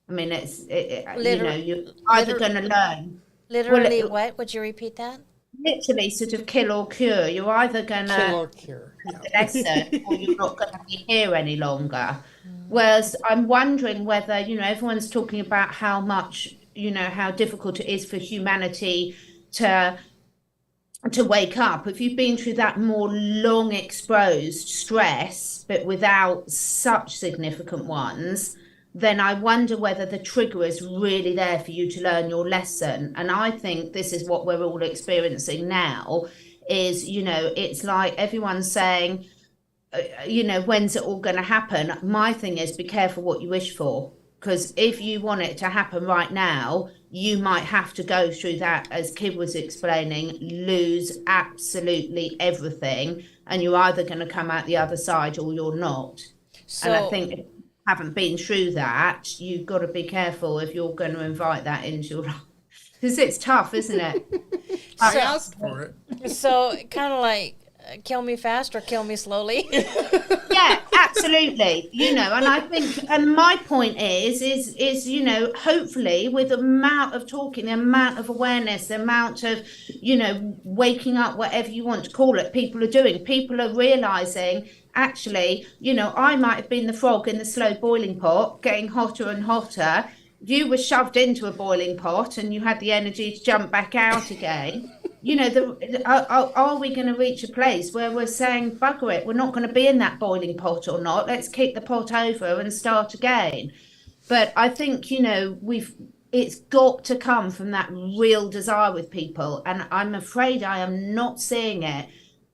I mean, you're either going to learn. Literally, what? Would you repeat that? Literally, sort of kill or cure. You're either going to Kill or cure. Yeah. lesson, or you're not going to be here any longer. Whereas I'm wondering whether, everyone's talking about how much, how difficult it is for humanity to wake up. If you've been through that more long exposed stress, but without such significant ones, then I wonder whether the trigger is really there for you to learn your lesson. And I think this is what we're all experiencing now is, it's like everyone's saying, when's it all going to happen? My thing is, be careful what you wish for. Because if you want it to happen right now, you might have to go through that, as Kid was explaining, lose absolutely everything. And you're either going to come out the other side or you're not. And I think if you haven't been through that, you've got to be careful if you're going to invite that into your life. Because it's tough, isn't it? I asked for it. So kind of like, kill me fast or kill me slowly. Yeah, absolutely. And I think, and my point is, hopefully with the amount of talking, the amount of awareness, the amount of, waking up, whatever you want to call it, people are doing, people are realizing, actually, I might have been the frog in the slow boiling pot, getting hotter and hotter. You were shoved into a boiling pot and you had the energy to jump back out again. Are we going to reach a place where we're saying, bugger it, we're not going to be in that boiling pot or not? Let's kick the pot over and start again. But I think, it's got to come from that real desire with people. And I'm afraid I am not seeing it.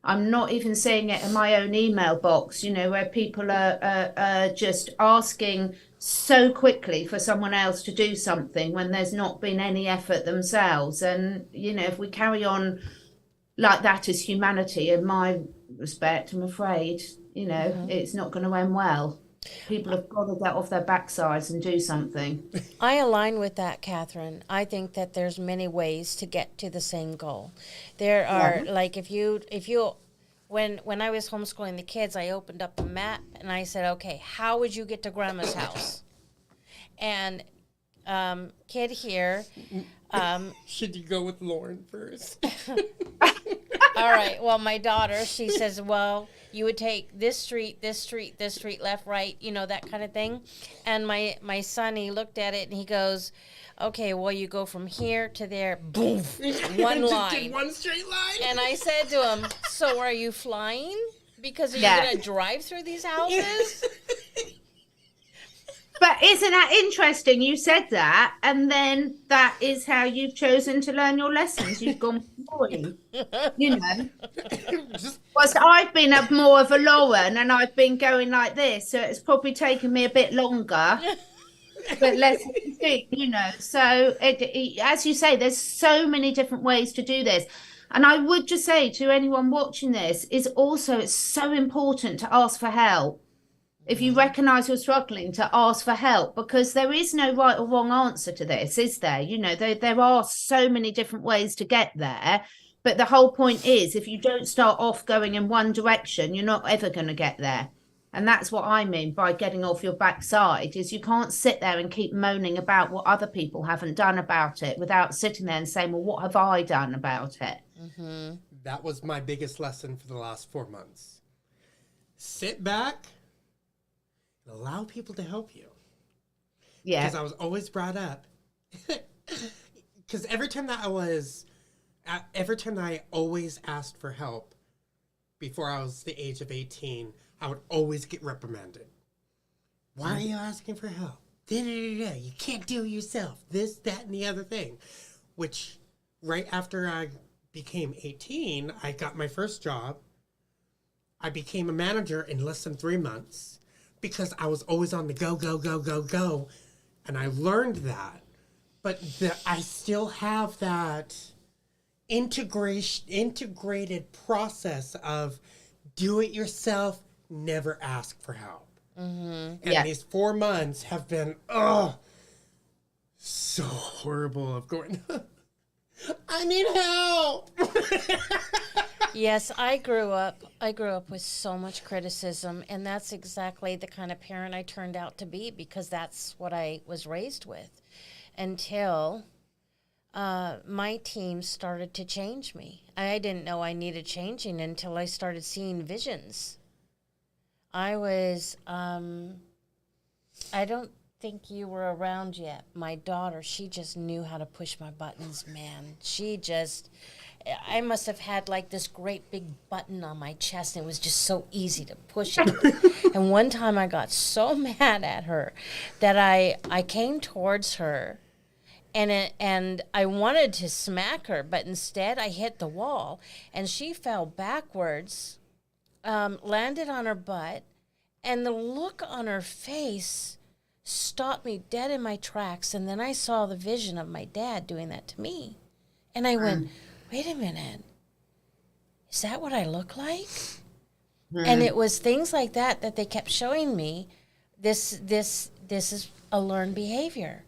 I'm not even seeing it in my own email box, where people are just asking so quickly for someone else to do something when there's not been any effort themselves. And, if we carry on like that as humanity, in my respect, I'm afraid, it's not going to end well. People have got to get off their backsides and do something. I align with that, Catherine. I think that there's many ways to get to the same goal. There are, like, if you when I was homeschooling the kids, I opened up a map and I said, okay, how would you get to Grandma's house? And kid here. Should you go with Lauren first? All right. Well, my daughter, she says, well, you would take this street, this street, this street, left, right, that kind of thing. And my son, he looked at it and he goes, okay, well, you go from here to there, boom, one Just line. did one straight line. And I said to him, so are you flying? Because are you Yeah. going to drive through these houses? But isn't that interesting? You said that, and then that is how you've chosen to learn your lessons. You've gone boy, Whilst I've been more of a Lauren, and I've been going like this, so it's probably taken me a bit longer. But let's see, So, as you say, there's so many different ways to do this. And I would just say to anyone watching this, it's so important to ask for help. If you recognise you're struggling, to ask for help, because there is no right or wrong answer to this, is there? There are so many different ways to get there. But the whole point is, if you don't start off going in one direction, you're not ever going to get there. And that's what I mean by getting off your backside, is you can't sit there and keep moaning about what other people haven't done about it without sitting there and saying, well, what have I done about it? Mm-hmm. That was my biggest lesson for the last 4 months. Sit back and allow people to help you. Yeah. Because I was always brought up. Because every time I always asked for help before I was the age of 18, I would always get reprimanded. Why are you asking for help? You can't do it yourself. This, that, and the other thing. Which, right after I became 18, I got my first job. I became a manager in less than 3 months because I was always on the go, go, go, go, go. And I learned that. But I still have that integrated process of do it yourself, never ask for help. Mm-hmm. And these 4 months have been, so horrible of going, I need help. Yes, I grew up with so much criticism, and that's exactly the kind of parent I turned out to be, because that's what I was raised with, until my team started to change me. I didn't know I needed changing until I started seeing visions. I was, I don't think you were around yet. My daughter, she just knew how to push my buttons, man. I must have had like this great big button on my chest, and it was just so easy to push it. And one time I got so mad at her that I came towards her, and I wanted to smack her, but instead I hit the wall, and she fell backwards, landed on her butt, and the look on her face stopped me dead in my tracks. And then I saw the vision of my dad doing that to me, and I went, wait a minute, is that what I look like? And it was things like that they kept showing me. This is a learned behavior.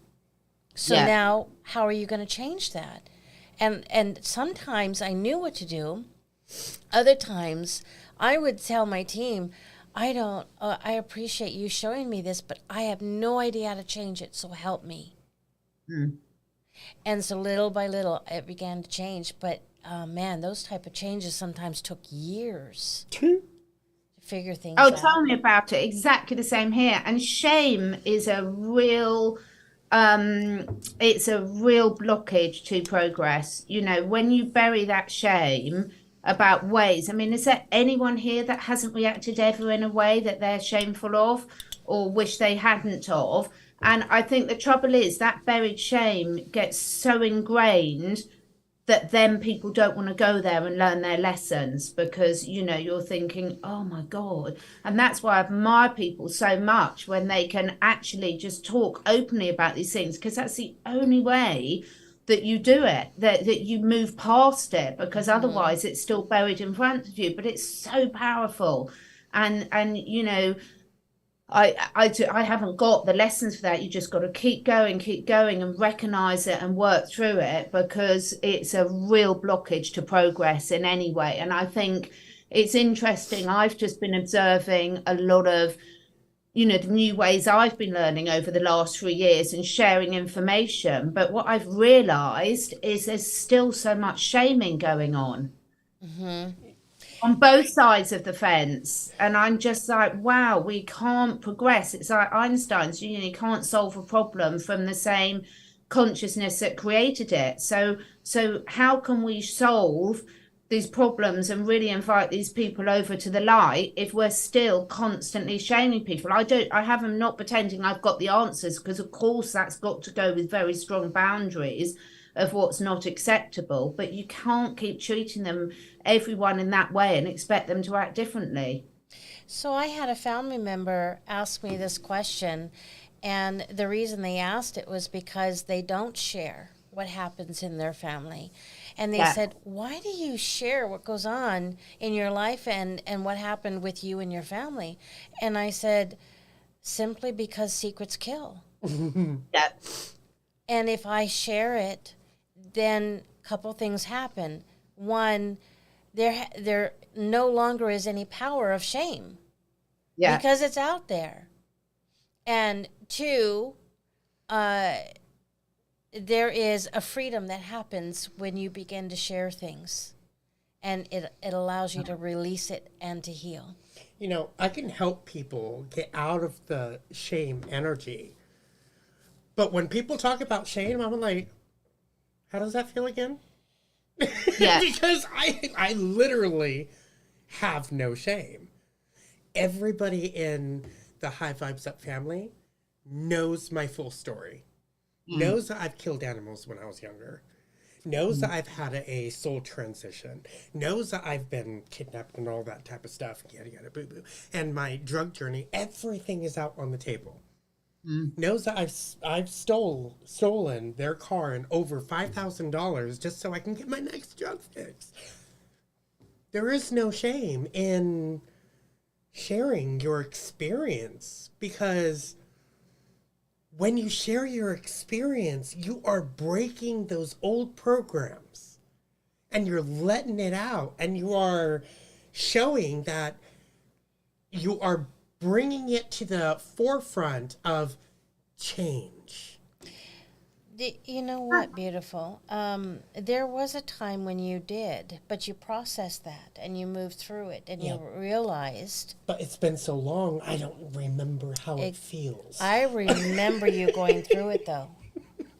So now, how are you going to change that? And sometimes I knew what to do. Other times, I would tell my team, I appreciate you showing me this, but I have no idea how to change it, so help me. And so little by little, it began to change. But, man, those type of changes sometimes took years to figure things out. Oh, tell me about it. Exactly the same here. And shame is a real... it's a real blockage to progress. When you bury that shame about ways, is there anyone here that hasn't reacted ever in a way that they're shameful of or wish they hadn't of? And I think the trouble is that buried shame gets so ingrained that then people don't want to go there and learn their lessons, because you're thinking, oh my God. And that's why I admire people so much when they can actually just talk openly about these things, because that's the only way that you do it, that you move past it, because otherwise it's still buried in front of you. But it's so powerful. And I haven't got the lessons for that. You just got to keep going and recognize it and work through it, because it's a real blockage to progress in any way. And I think it's interesting. I've just been observing a lot of, the new ways I've been learning over the last 3 years and sharing information. But what I've realized is there's still so much shaming going on. on both sides of the fence. And I'm just like, wow, we can't progress. It's like Einstein's, you can't solve a problem from the same consciousness that created it. So how can we solve these problems and really invite these people over to the light if we're still constantly shaming people? I have them not pretending I've got the answers, because of course that's got to go with very strong boundaries of what's not acceptable, but you can't keep treating everyone in that way and expect them to act differently. So I had a family member ask me this question, and the reason they asked it was because they don't share what happens in their family. And they said, why do you share what goes on in your life and what happened with you and your family? And I said, simply because secrets kill. Yeah. And if I share it, then a couple things happen. One, there no longer is any power of shame. Yeah. Because it's out there. And two, there is a freedom that happens when you begin to share things. And it allows you to release it and to heal. I can help people get out of the shame energy. But when people talk about shame, I'm like, how does that feel again? Yeah. Because I literally have no shame. Everybody in the High Vibes Up family knows my full story. Knows that I've killed animals when I was younger. Knows that I've had a soul transition. Knows that I've been kidnapped and all that type of stuff. Yada, yada, boo, boo. And my drug journey, everything is out on the table. Knows that I've stolen their car and over $5,000 just so I can get my next drug fix. There is no shame in sharing your experience, because when you share your experience, you are breaking those old programs and you're letting it out, and you are showing that you are bringing it to the forefront of change. You know what, beautiful? There was a time when you did, but you processed that and you moved through it and you realized. But it's been so long, I don't remember how it feels. I remember you going through it, though.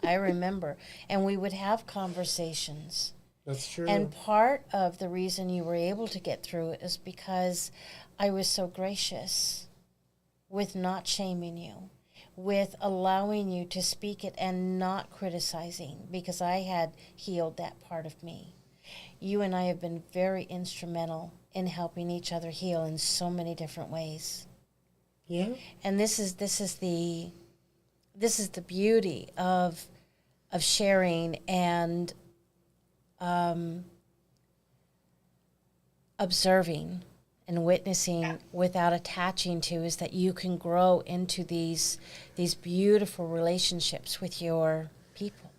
I remember. And we would have conversations. That's true. And part of the reason you were able to get through it is because I was so gracious with not shaming you, with allowing you to speak it and not criticizing, because I had healed that part of me. You and I have been very instrumental in helping each other heal in so many different ways. Yeah. And this is the beauty of sharing and observing and witnessing without attaching to, is that you can grow into these beautiful relationships with your people.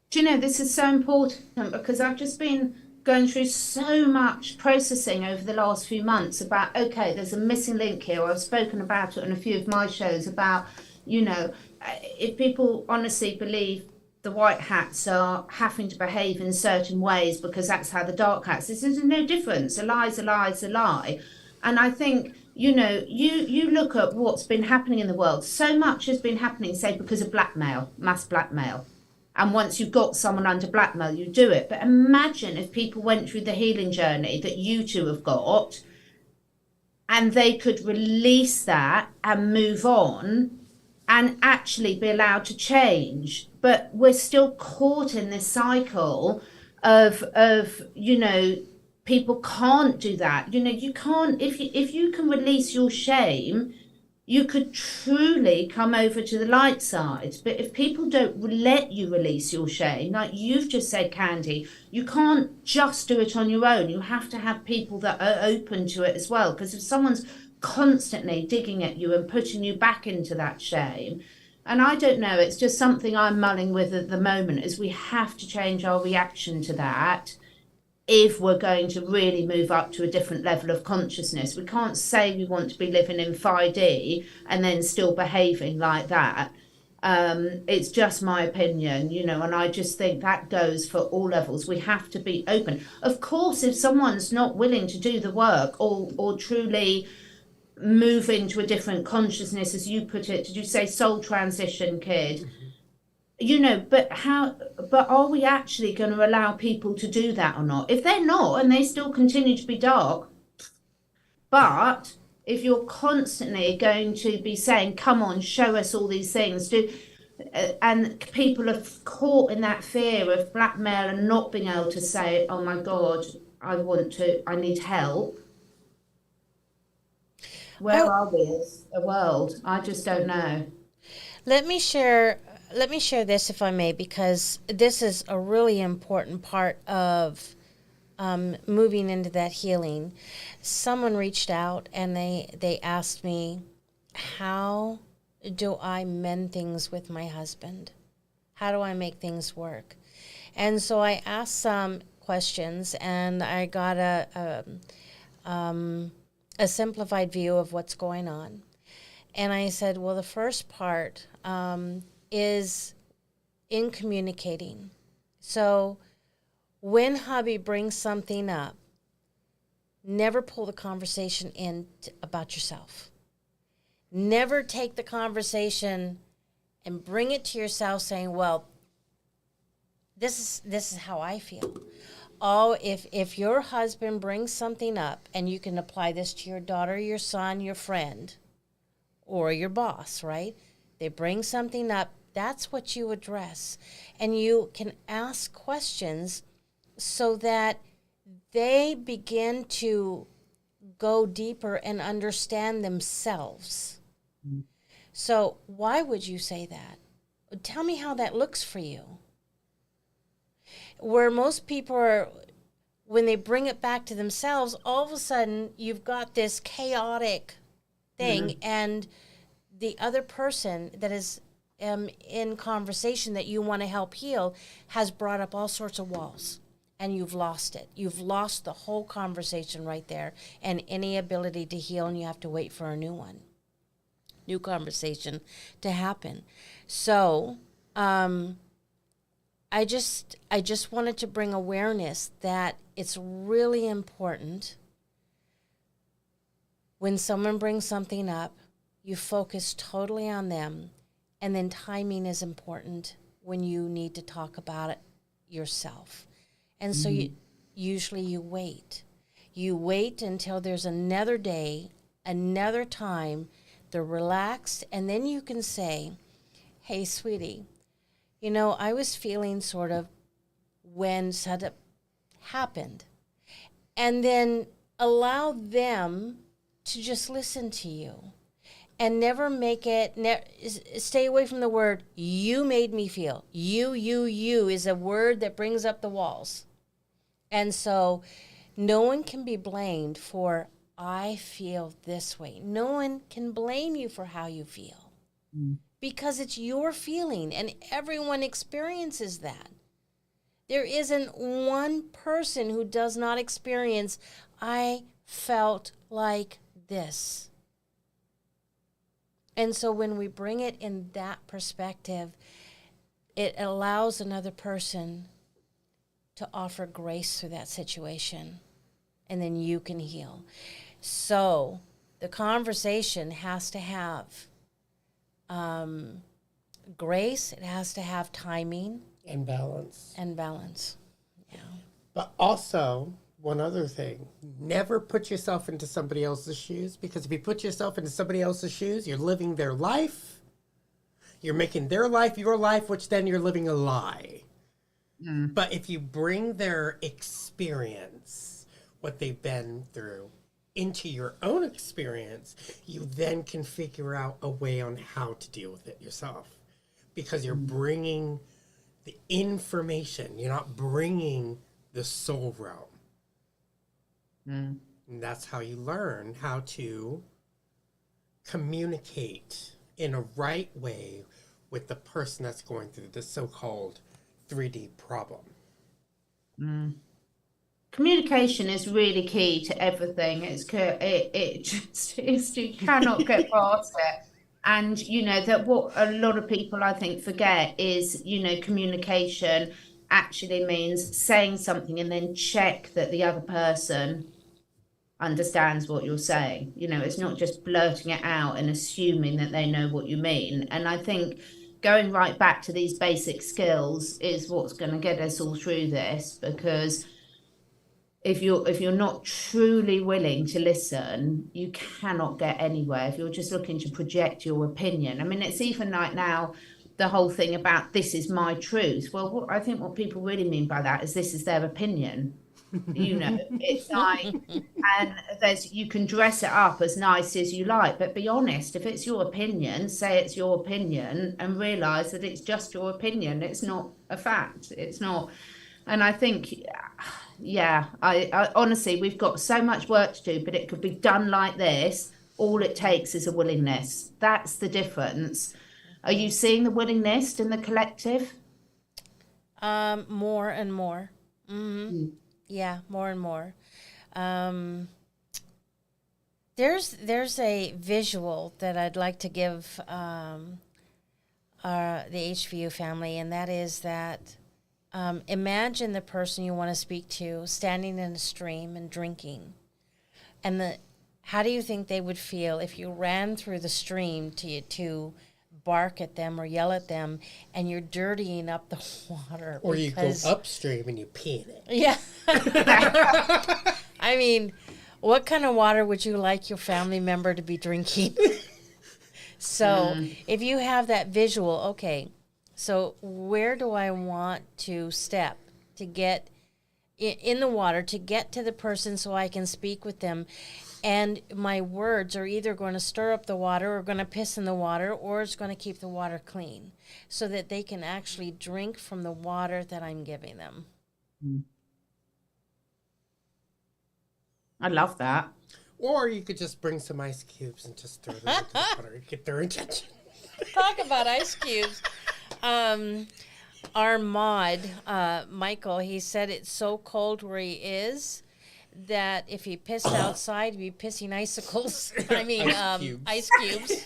Do you know, this is so important, because I've just been going through so much processing over the last few months about, okay, there's a missing link here. I've spoken about it on a few of my shows about, if people honestly believe the white hats are having to behave in certain ways because that's how the dark hats, this is no difference. A lie is a lie is a lie. And I think, you look at what's been happening in the world. So much has been happening, say, because of blackmail, mass blackmail. And once you've got someone under blackmail, you do it. But imagine if people went through the healing journey that you two have got, and they could release that and move on and actually be allowed to change. But we're still caught in this cycle of people can't do that. You can't, if you can release your shame, you could truly come over to the light side. But if people don't let you release your shame, like you've just said, Candy, you can't just do it on your own. You have to have people that are open to it as well. Because if someone's constantly digging at you and putting you back into that shame, and I don't know, it's just something I'm mulling with at the moment, is we have to change our reaction to that if we're going to really move up to a different level of consciousness. We can't say we want to be living in 5D and then still behaving like that. It's just my opinion, and I just think that goes for all levels. We have to be open. Of course, if someone's not willing to do the work or truly move into a different consciousness, as you put it, did you say soul transition, kid? But are we actually going to allow people to do that or not? If they're not and they still continue to be dark, but if you're constantly going to be saying, come on, show us all these things, and people are caught in that fear of blackmail and not being able to say, oh my God, I need help. Where are we as a world? I just don't know. Let me share this, if I may, because this is a really important part of moving into that healing. Someone reached out and they asked me, how do I mend things with my husband? How do I make things work? And so I asked some questions, and I got a simplified view of what's going on. And I said, well, the first part is in communicating. So when hubby brings something up, never pull the conversation in about yourself. Never take the conversation and bring it to yourself saying, well, this is how I feel. Oh, if your husband brings something up, and you can apply this to your daughter, your son, your friend, or your boss, right? They bring something up, that's what you address. And you can ask questions so that they begin to go deeper and understand themselves. Mm-hmm. So why would you say that? Tell me how that looks for you. Where most people are, when they bring it back to themselves, all of a sudden you've got this chaotic thing, mm-hmm. and the other person that is in conversation that you want to help heal has brought up all sorts of walls, and you've lost it. You've lost the whole conversation right there and any ability to heal, and you have to wait for a new conversation to happen. So I just wanted to bring awareness that it's really important when someone brings something up, you focus totally on them, and then timing is important when you need to talk about it yourself. And so usually you wait. You wait until there's another day, another time, they're relaxed, and then you can say, hey, sweetie, I was feeling sort of when setup happened. And then allow them to just listen to you. And never make it, stay away from the word, you made me feel. You is a word that brings up the walls. And so no one can be blamed for, I feel this way. No one can blame you for how you feel. Because it's your feeling, and everyone experiences that. There isn't one person who does not experience, I felt like this. And so when we bring it in that perspective, it allows another person to offer grace through that situation, and then you can heal. So the conversation has to have grace, it has to have timing. And balance. Yeah. But also, one other thing, never put yourself into somebody else's shoes, because if you put yourself into somebody else's shoes, you're living their life. You're making their life your life, which then you're living a lie. But if you bring their experience, what they've been through, into your own experience, you then can figure out a way on how to deal with it yourself. Because you're bringing the information, you're not bringing the soul realm. And that's how you learn how to communicate in a right way with the person that's going through the so-called 3D problem. Communication is really key to everything. It just is, you cannot get past it. And, that what a lot of people I think forget is, communication actually means saying something and then check that the other person understands what you're saying. It's not just blurting it out and assuming that they know what you mean. And I think going right back to these basic skills is what's going to get us all through this, because if you're not truly willing to listen, you cannot get anywhere. If you're just looking to project your opinion, I mean, it's even like now the whole thing about this is my truth. Well, I think what people really mean by that is this is their opinion. It's like, and you can dress it up as nice as you like, but be honest. If it's your opinion, say it's your opinion, and realize that it's just your opinion. It's not a fact. It's not. And I think, yeah, I honestly, we've got so much work to do, but it could be done like this. All it takes is a willingness. That's the difference. Are you seeing the willingness in the collective? More and more. Mm-hmm. Yeah, more and more. There's a visual that I'd like to give the HVU family, and that is that imagine the person you want to speak to standing in a stream and drinking. And how do you think they would feel if you ran through the stream to bark at them or yell at them, and you're dirtying up the water? Or you go upstream and you pee in it. Yeah. I mean, what kind of water would you like your family member to be drinking? So if you have that visual, okay, so where do I want to step to get in the water, to get to the person so I can speak with them? And my words are either going to stir up the water or going to piss in the water, or it's going to keep the water clean so that they can actually drink from the water that I'm giving them. I love that. Or you could just bring some ice cubes and just throw them into the water and get their attention. Talk about ice cubes. Our mod, Michael, he said it's so cold where he is that if he pissed outside, he'd be pissing icicles. I mean, ice cubes.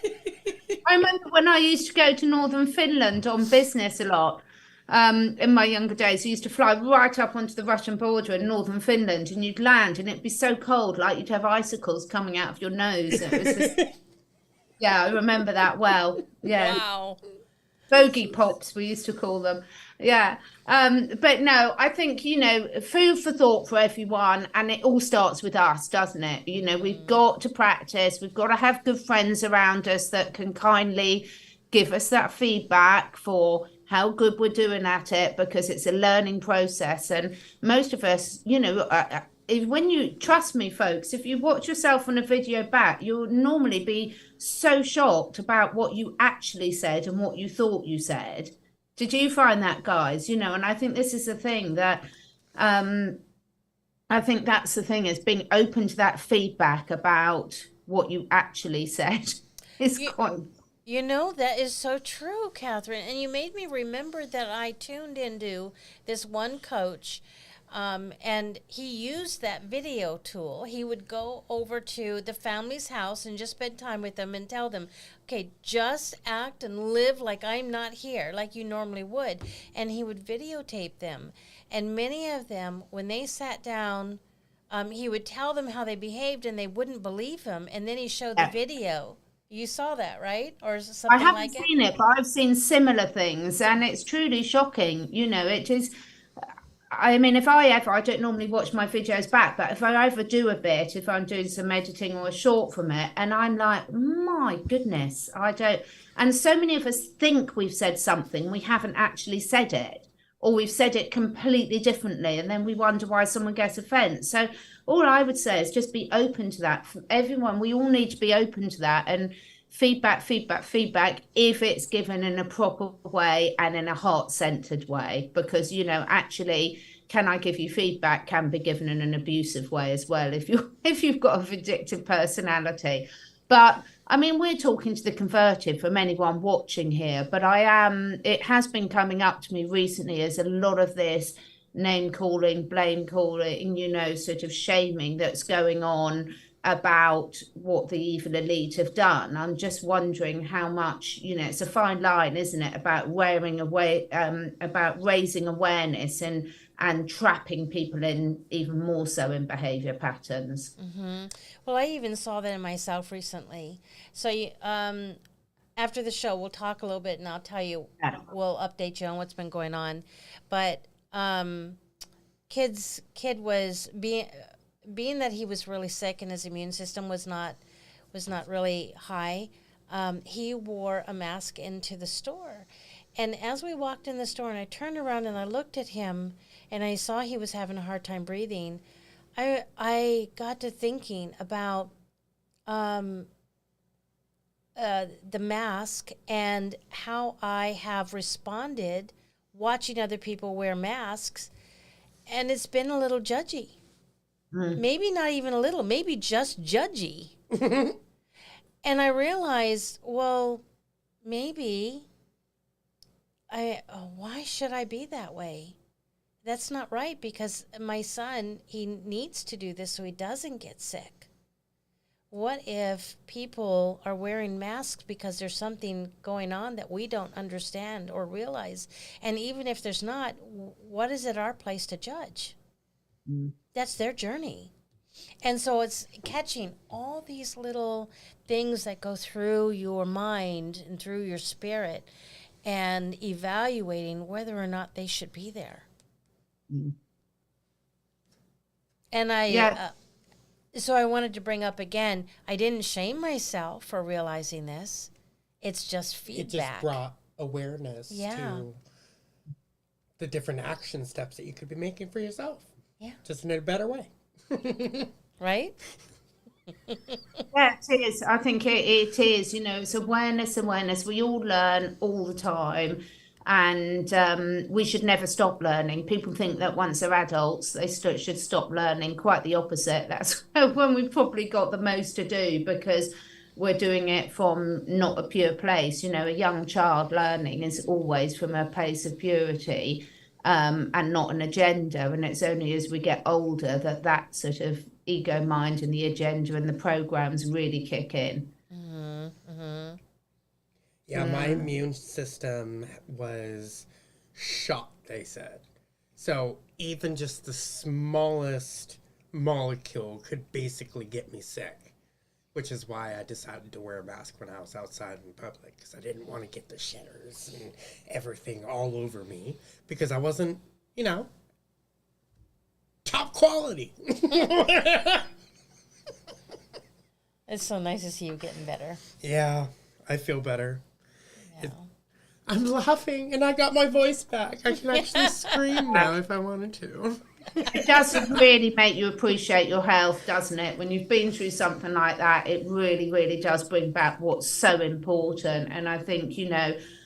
I remember when I used to go to northern Finland on business a lot. In my younger days, I used to fly right up onto the Russian border in northern Finland, and you'd land, and it'd be so cold, like you'd have icicles coming out of your nose. It was just, yeah, I remember that well. Yeah. Wow. Bogey pops, we used to call them. Yeah. But no, I think, food for thought for everyone. And it all starts with us, doesn't it? We've got to practice. We've got to have good friends around us that can kindly give us that feedback for how good we're doing at it, because it's a learning process. And most of us, when you trust me, folks, if you watch yourself on a video back, you'll normally be so shocked about what you actually said and what you thought you said. Did you find that, guys? And I think this is the thing that I think that's the thing, is being open to that feedback about what you actually said is quite. That is so true, Catherine. And you made me remember that I tuned into this one coach, and he used that video tool. He would go over to the family's house and just spend time with them and tell them, okay, just act and live like I'm not here, like you normally would. And he would videotape them. And many of them, when they sat down, he would tell them how they behaved, and they wouldn't believe him. And then he showed the video. You saw that, right? Or something like it? I haven't seen it, but I've seen similar things, and it's truly shocking. It is. I mean, I don't normally watch my videos back, but if I ever do a bit, if I'm doing some editing or a short from it, and I'm like, my goodness, I don't. And so many of us think we've said something, we haven't actually said it, or we've said it completely differently, and then we wonder why someone gets offended. So all I would say is just be open to that. For everyone, we all need to be open to that, and feedback, if it's given in a proper way and in a heart-centered way, because, actually, can I give you feedback can be given in an abusive way as well if you've got a vindictive personality. But I mean, we're talking to the converted from anyone watching here, but it has been coming up to me recently as a lot of this name calling, blame calling, sort of shaming that's going on about what the evil elite have done. I'm just wondering how much, it's a fine line, isn't it, about about raising awareness and trapping people in even more so in behavior patterns. Well, I even saw that in myself recently. So after the show, we'll talk a little bit, and I'll tell you, we'll update you on what's been going on. But kid was being that he was really sick and his immune system was not really high. He wore a mask into the store, and as we walked in the store, and I turned around and I looked at him, and I saw he was having a hard time breathing. I got to thinking about the mask and how I have responded watching other people wear masks, and it's been a little judgy. Maybe not even a little, maybe just judgy. And I realized, well, maybe why should I be that way? That's not right, because my son, he needs to do this so he doesn't get sick. What if people are wearing masks because there's something going on that we don't understand or realize? And even if there's not, what is it our place to judge? That's their journey. And so it's catching all these little things that go through your mind and through your spirit and evaluating whether or not they should be there. And so I wanted to bring up again, I didn't shame myself for realizing this. It's just feedback. It just brought awareness to the different action steps that you could be making for yourself. Yeah. Just in a better way. Right? Yeah, it is. I think it is. It's awareness. We all learn all the time. And we should never stop learning. People think that once they're adults, they should stop learning. Quite the opposite. That's when we've probably got the most to do, because we're doing it from not a pure place. A young child learning is always from a place of purity and not an agenda. And it's only as we get older that sort of ego mind and the agenda and the programs really kick in. Yeah, my immune system was shot, they said. So even just the smallest molecule could basically get me sick, which is why I decided to wear a mask when I was outside in public, because I didn't want to get the shitters and everything all over me, because I wasn't, top quality. It's so nice to see you getting better. Yeah, I feel better. Yeah. I'm laughing, and I got my voice back. I can actually scream now if I wanted to. It does really make you appreciate your health, doesn't it? When you've been through something like that, it really, really does bring back what's so important. And I think,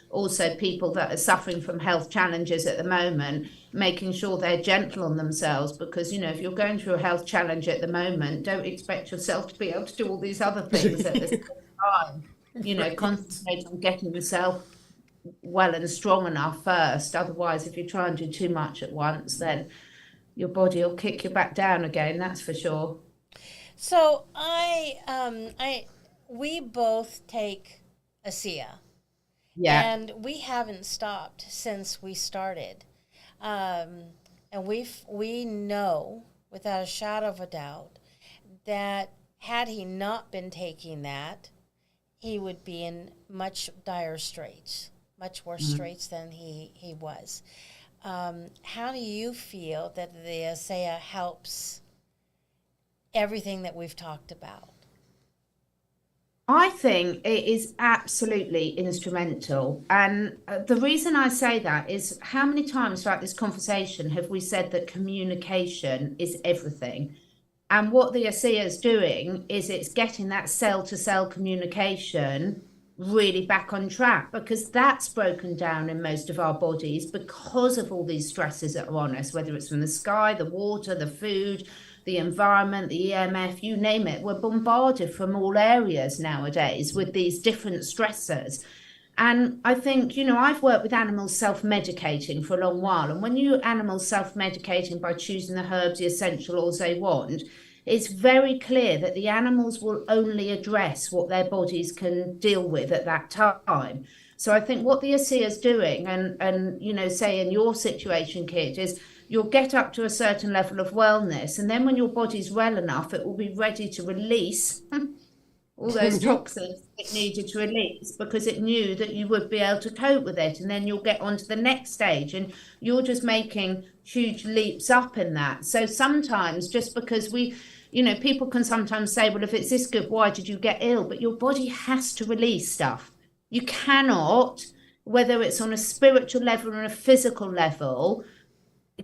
also people that are suffering from health challenges at the moment, making sure they're gentle on themselves, because, if you're going through a health challenge at the moment, don't expect yourself to be able to do all these other things at the same time. Concentrate on getting yourself well and strong enough first. Otherwise, if you try and do too much at once, then your body will kick you back down again. That's for sure. So we both take ASEA. Yeah. And we haven't stopped since we started. And we know without a shadow of a doubt that had he not been taking that, he would be in much dire straits, much worse straits than he was. How do you feel that the ASEA helps everything that we've talked about? I think it is absolutely instrumental. And the reason I say that is, how many times throughout this conversation have we said that communication is everything? And what the ASEA is doing is it's getting that cell-to-cell communication really back on track, because that's broken down in most of our bodies because of all these stresses that are on us, whether it's from the sky, the water, the food, the environment, the EMF, you name it. We're bombarded from all areas nowadays with these different stressors. And I think, I've worked with animals self-medicating for a long while. And when animals self-medicating by choosing the herbs, the essential oils they want, it's very clear that the animals will only address what their bodies can deal with at that time. So I think what the ASEA is doing, and you know, say in your situation, Kit, is you'll get up to a certain level of wellness, and then when your body's well enough, it will be ready to release all those toxins it needed to release, because it knew that you would be able to cope with it. And then you'll get on to the next stage, and you're just making huge leaps up in that. So sometimes, just because you know, people can sometimes say, well, if it's this good, why did you get ill? But your body has to release stuff. You cannot, whether it's on a spiritual level or a physical level,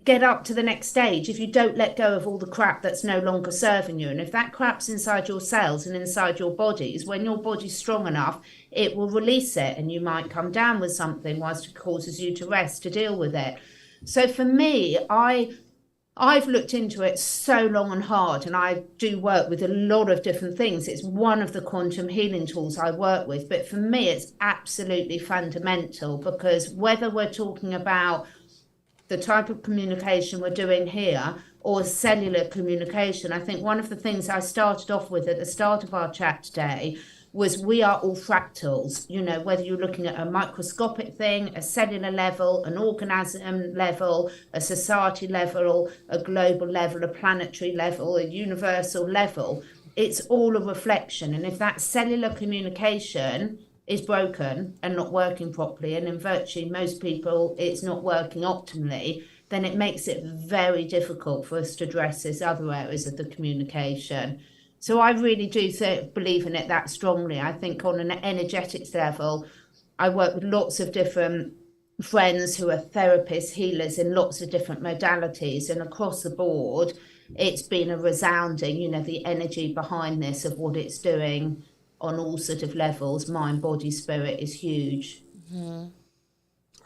get up to the next stage if you don't let go of all the crap that's no longer serving you. And if that crap's inside your cells and inside your bodies, when your body's strong enough, it will release it, and you might come down with something whilst it causes you to rest to deal with it. So for me, I've looked into it so long and hard, and I do work with a lot of different things. It's one of the quantum healing tools I work with, but for me it's absolutely fundamental, because whether we're talking about the type of communication we're doing here or cellular communication, I think one of the things I started off with at the start of our chat today was we are all fractals. You know, whether you're looking at a microscopic thing, a cellular level, an organism level, a society level, a global level, a planetary level, a universal level, it's all a reflection. And if that cellular communication is broken and not working properly, and in virtually most people it's not working optimally, then it makes it very difficult for us to address these other areas of the communication. So I really do believe in it that strongly. I think on an energetics level, I work with lots of different friends who are therapists, healers in lots of different modalities, and across the board it's been a resounding, you know, the energy behind this of what it's doing on all sort of levels, mind, body, spirit, is huge.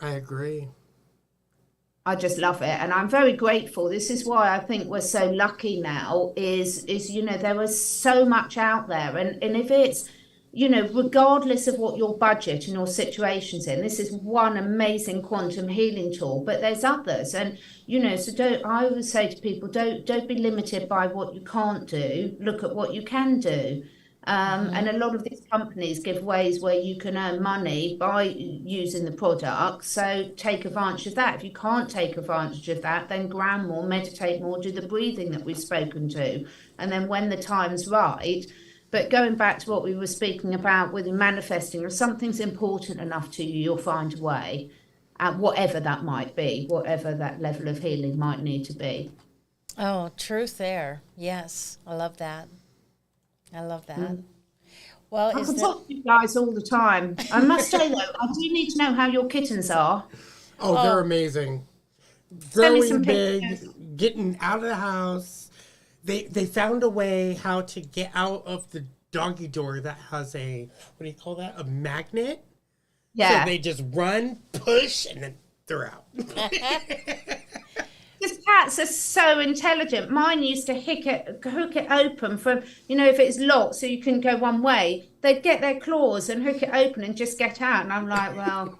I agree. I just love it, and I'm very grateful. This is why I think we're so lucky now, is you know, there is so much out there, and if it's, you know, regardless of what your budget and your situation's in, this is one amazing quantum healing tool, but there's others. And you know, so I always say to people, don't be limited by what you can't do, look at what you can do. And a lot of these companies give ways where you can earn money by using the product. So take advantage of that. If you can't take advantage of that, then ground more, meditate more, do the breathing that we've spoken to. And then when the time's right. But going back to what we were speaking about with manifesting, if something's important enough to you, you'll find a way, whatever that might be, whatever that level of healing might need to be. Oh, truth there. Yes, I love that. I love that. Well, I can talk to you guys all the time. I must say, though, I do need to know how your kittens are. Oh, they're amazing. Send me some Growing big, pictures. getting out of the house. They found a way how to get out of the doggy door that has a, what do you call that? A magnet? Yeah. So they just run, push, and then they're out. Because cats are so intelligent. Mine used to hook it open from, you know, if it's locked so you can go one way, they'd get their claws and hook it open and just get out. And I'm like, well,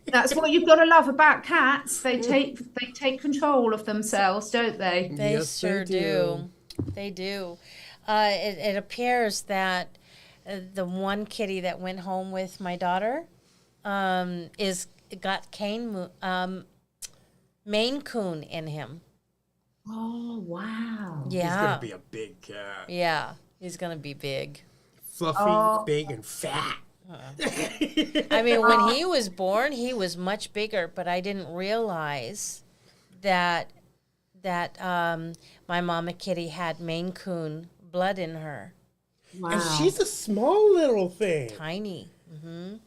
that's what you've got to love about cats. They take control of themselves, don't they? They Yes, they sure do. do. They do. It appears that the one kitty that went home with my daughter got Maine Coon in him. Oh, wow. Yeah. He's going to be a big cat. Yeah, he's going to be big. Fluffy, big, and fat. I mean, when he was born, he was much bigger, but I didn't realize that my mama kitty had Maine Coon blood in her. Wow. And she's a small little thing. Tiny.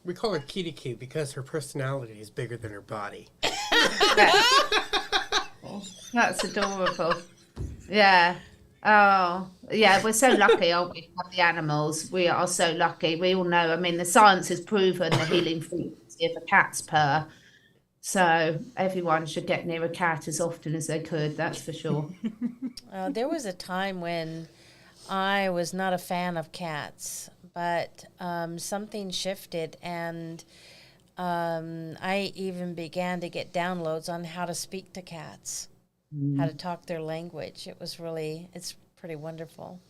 We call her Kitty Cute because her personality is bigger than her body. That's adorable. Yeah. Oh, yeah. We're so lucky, aren't we, to have the animals? We are so lucky. We all know. I mean, the science has proven the healing frequency of a cat's purr. So everyone should get near a cat as often as they could. That's for sure. There was a time when I was not a fan of cats, but something shifted, and I even began to get downloads on how to speak to cats, how to talk their language. It's pretty wonderful.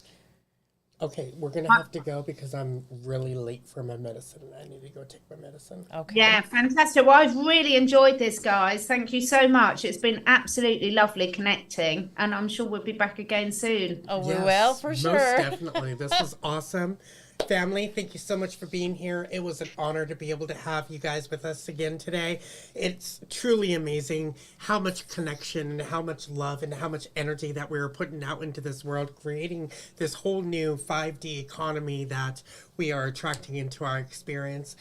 Okay, we're gonna have to go because I'm really late for my medicine. I need to go take my medicine. Okay. Yeah, fantastic. Well, I've really enjoyed this, guys. Thank you so much. It's been absolutely lovely connecting, and I'm sure we'll be back again soon. Oh, we Yes, will for most sure. definitely. This was awesome. Family, thank you so much for being here. It was an honor to be able to have you guys with us again today. It's truly amazing how much connection and how much love and how much energy that we are putting out into this world, creating this whole new 5D economy that we are attracting into our experience.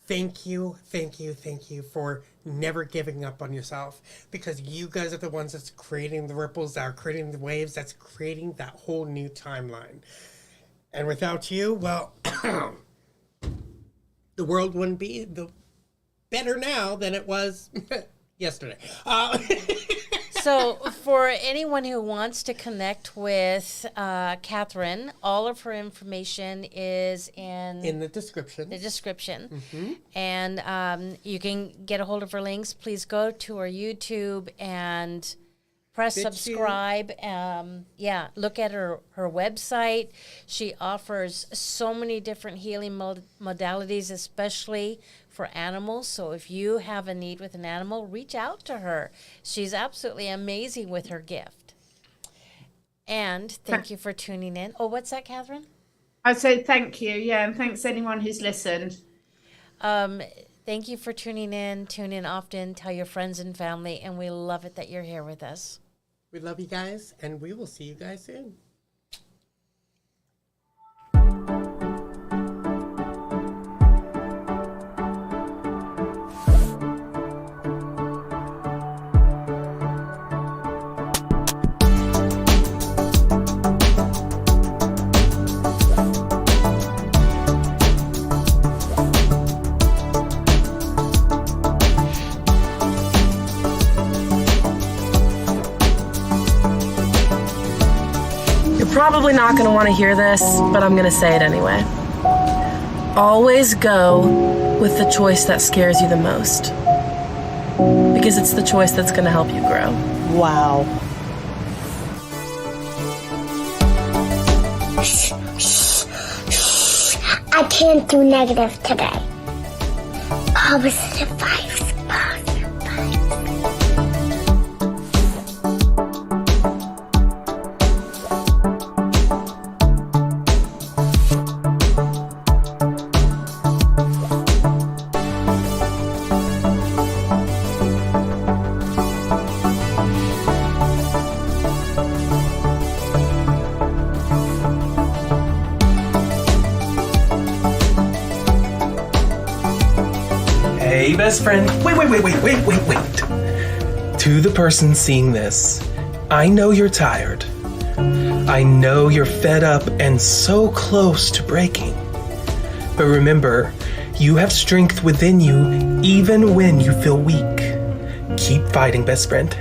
Thank you for never giving up on yourself, because you guys are the ones that's creating the ripples, that are creating the waves, that's creating that whole new timeline. And without you, well, the world wouldn't be better now than it was yesterday. So, for anyone who wants to connect with Catherine, all of her information is in the description. And you can get a hold of her links. Please go to her YouTube and press subscribe. Look at her website. She offers so many different healing modalities, especially for animals. So if you have a need with an animal, reach out to her. She's absolutely amazing with her gift. And thank you for tuning in. Oh, what's that, Catherine? I say thank you. Yeah, and thanks anyone who's listened. Thank you for tuning in. Tune in often. Tell your friends and family. And we love it that you're here with us. We love you guys, and we will see you guys soon. Probably not going to want to hear this, but I'm going to say it anyway. Always go with the choice that scares you the most, because it's the choice that's going to help you grow. Wow. I can't do negative today. Positive vibes. Hey, best friend. Wait. To the person seeing this, I know you're tired. I know you're fed up and so close to breaking. But remember, you have strength within you even when you feel weak. Keep fighting, best friend.